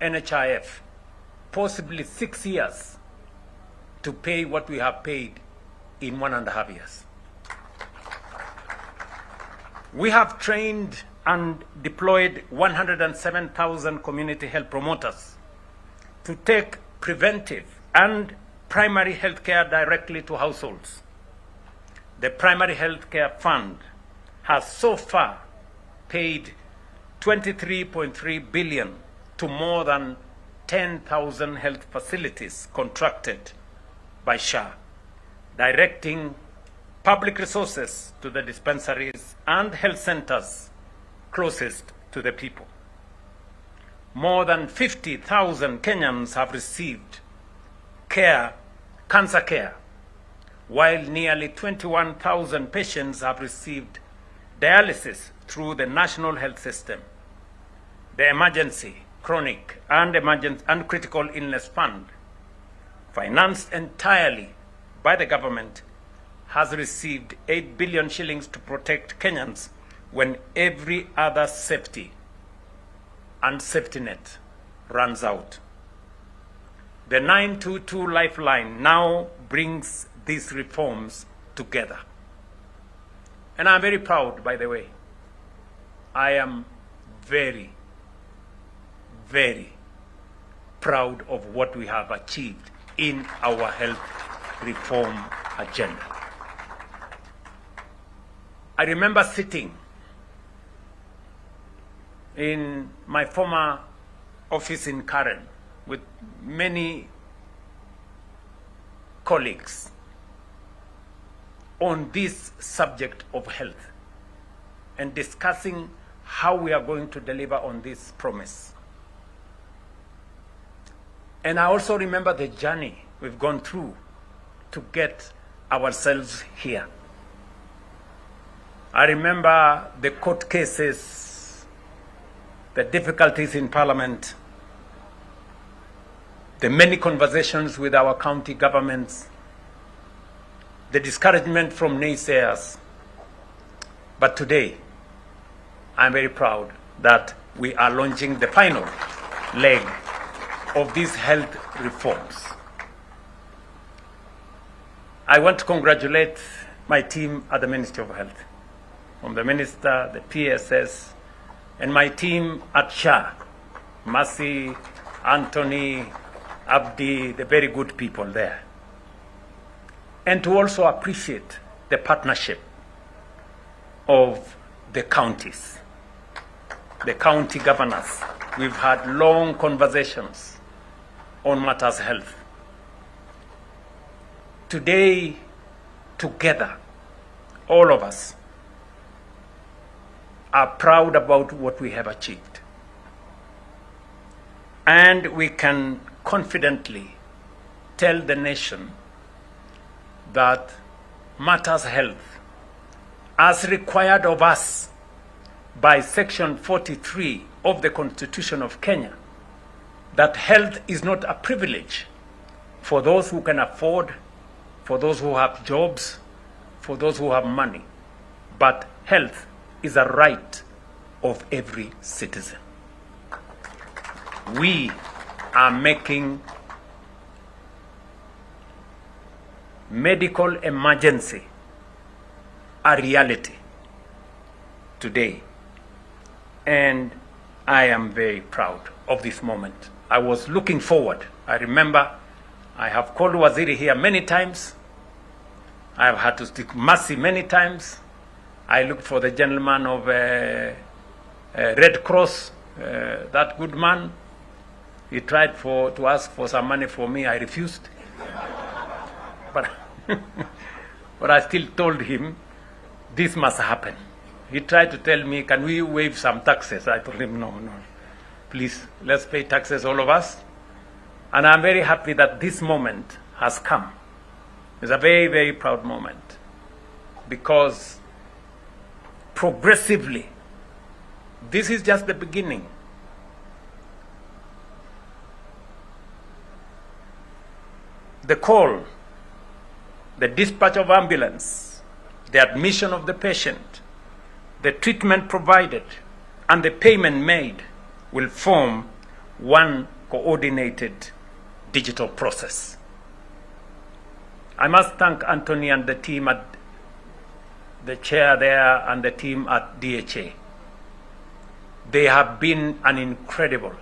NHIF possibly 6 years to pay what we have paid in 1.5 years. We have trained and deployed 107,000 community health promoters to take preventive and primary health care directly to households. The Primary Health Care Fund has so far paid 23.3 billion to more than 10,000 health facilities contracted by SHA, directing public resources to the dispensaries and health centers closest to the people. More than 50,000 Kenyans have received cancer care, while nearly 21,000 patients have received dialysis through the National Health System. The Emergency, Chronic, and Critical Illness Fund, financed entirely by the government, has received 8 billion shillings to protect Kenyans when every other safety and safety net runs out. The 922 Lifeline now brings these reforms together. And I'm very proud, by the way. I am very, very proud of what we have achieved in our health reform agenda. I remember sitting in my former office in Karen with many colleagues on this subject of health and discussing how we are going to deliver on this promise. And I also remember the journey we've gone through to get ourselves here. I remember the court cases, the difficulties in Parliament, the many conversations with our county governments, the discouragement from naysayers. But today, I'm very proud that we are launching the final leg of these health reforms. I want to congratulate my team at the Ministry of Health, from the Minister, the PSS, and my team at SHA, Mercy, Anthony, Abdi, the very good people there. And to also appreciate the partnership of the counties, the county governors. We've had long conversations on matters health. Today, together, all of us are proud about what we have achieved. And we can confidently tell the nation that matters health, as required of us by Section 43 of the Constitution of Kenya, that health is not a privilege for those who can afford, for those who have jobs, for those who have money, but health is a right of every citizen. We are making medical emergency a reality today, and I am very proud of this moment. I was looking forward I remember I have called Waziri here many times. I have had to stick mercy many times. I looked for the gentleman of Red Cross, that good man. He tried to ask for some money for me. I refused. But, but I still told him, this must happen. He tried to tell me, can we waive some taxes? I told him, no. Please, let's pay taxes, all of us. And I'm very happy that this moment has come. It's a very, very proud moment. Because progressively, this is just the beginning. The call, the dispatch of ambulance, the admission of the patient, the treatment provided, and the payment made will form one coordinated digital process. I must thank Anthony and the team at the chair there and the team at DHA. They have been an incredible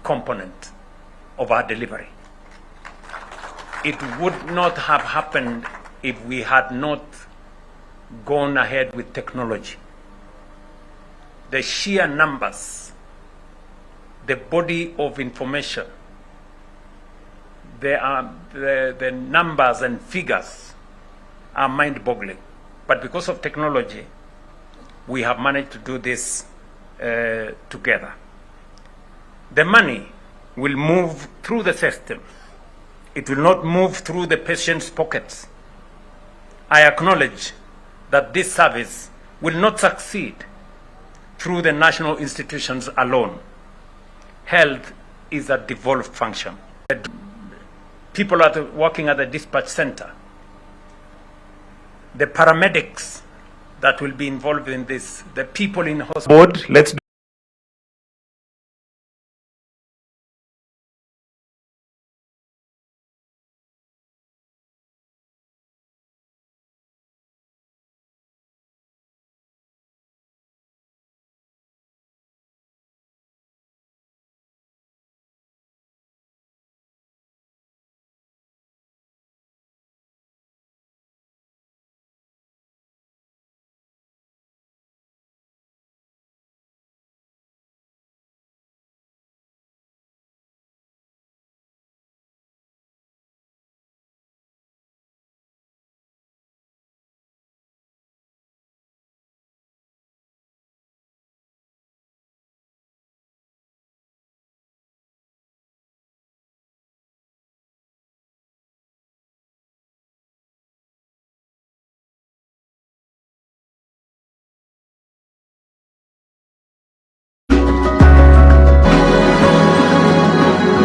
component of our delivery. It would not have happened if we had not gone ahead with technology. The sheer numbers, the body of information, the numbers and figures are mind-boggling. But because of technology, we have managed to do this together. The money will move through the system. It will not move through the patient's pockets. I acknowledge that this service will not succeed through the national institutions alone. Health is a devolved function. People working at the dispatch center, the paramedics that will be involved in this, the people in hospital. Let's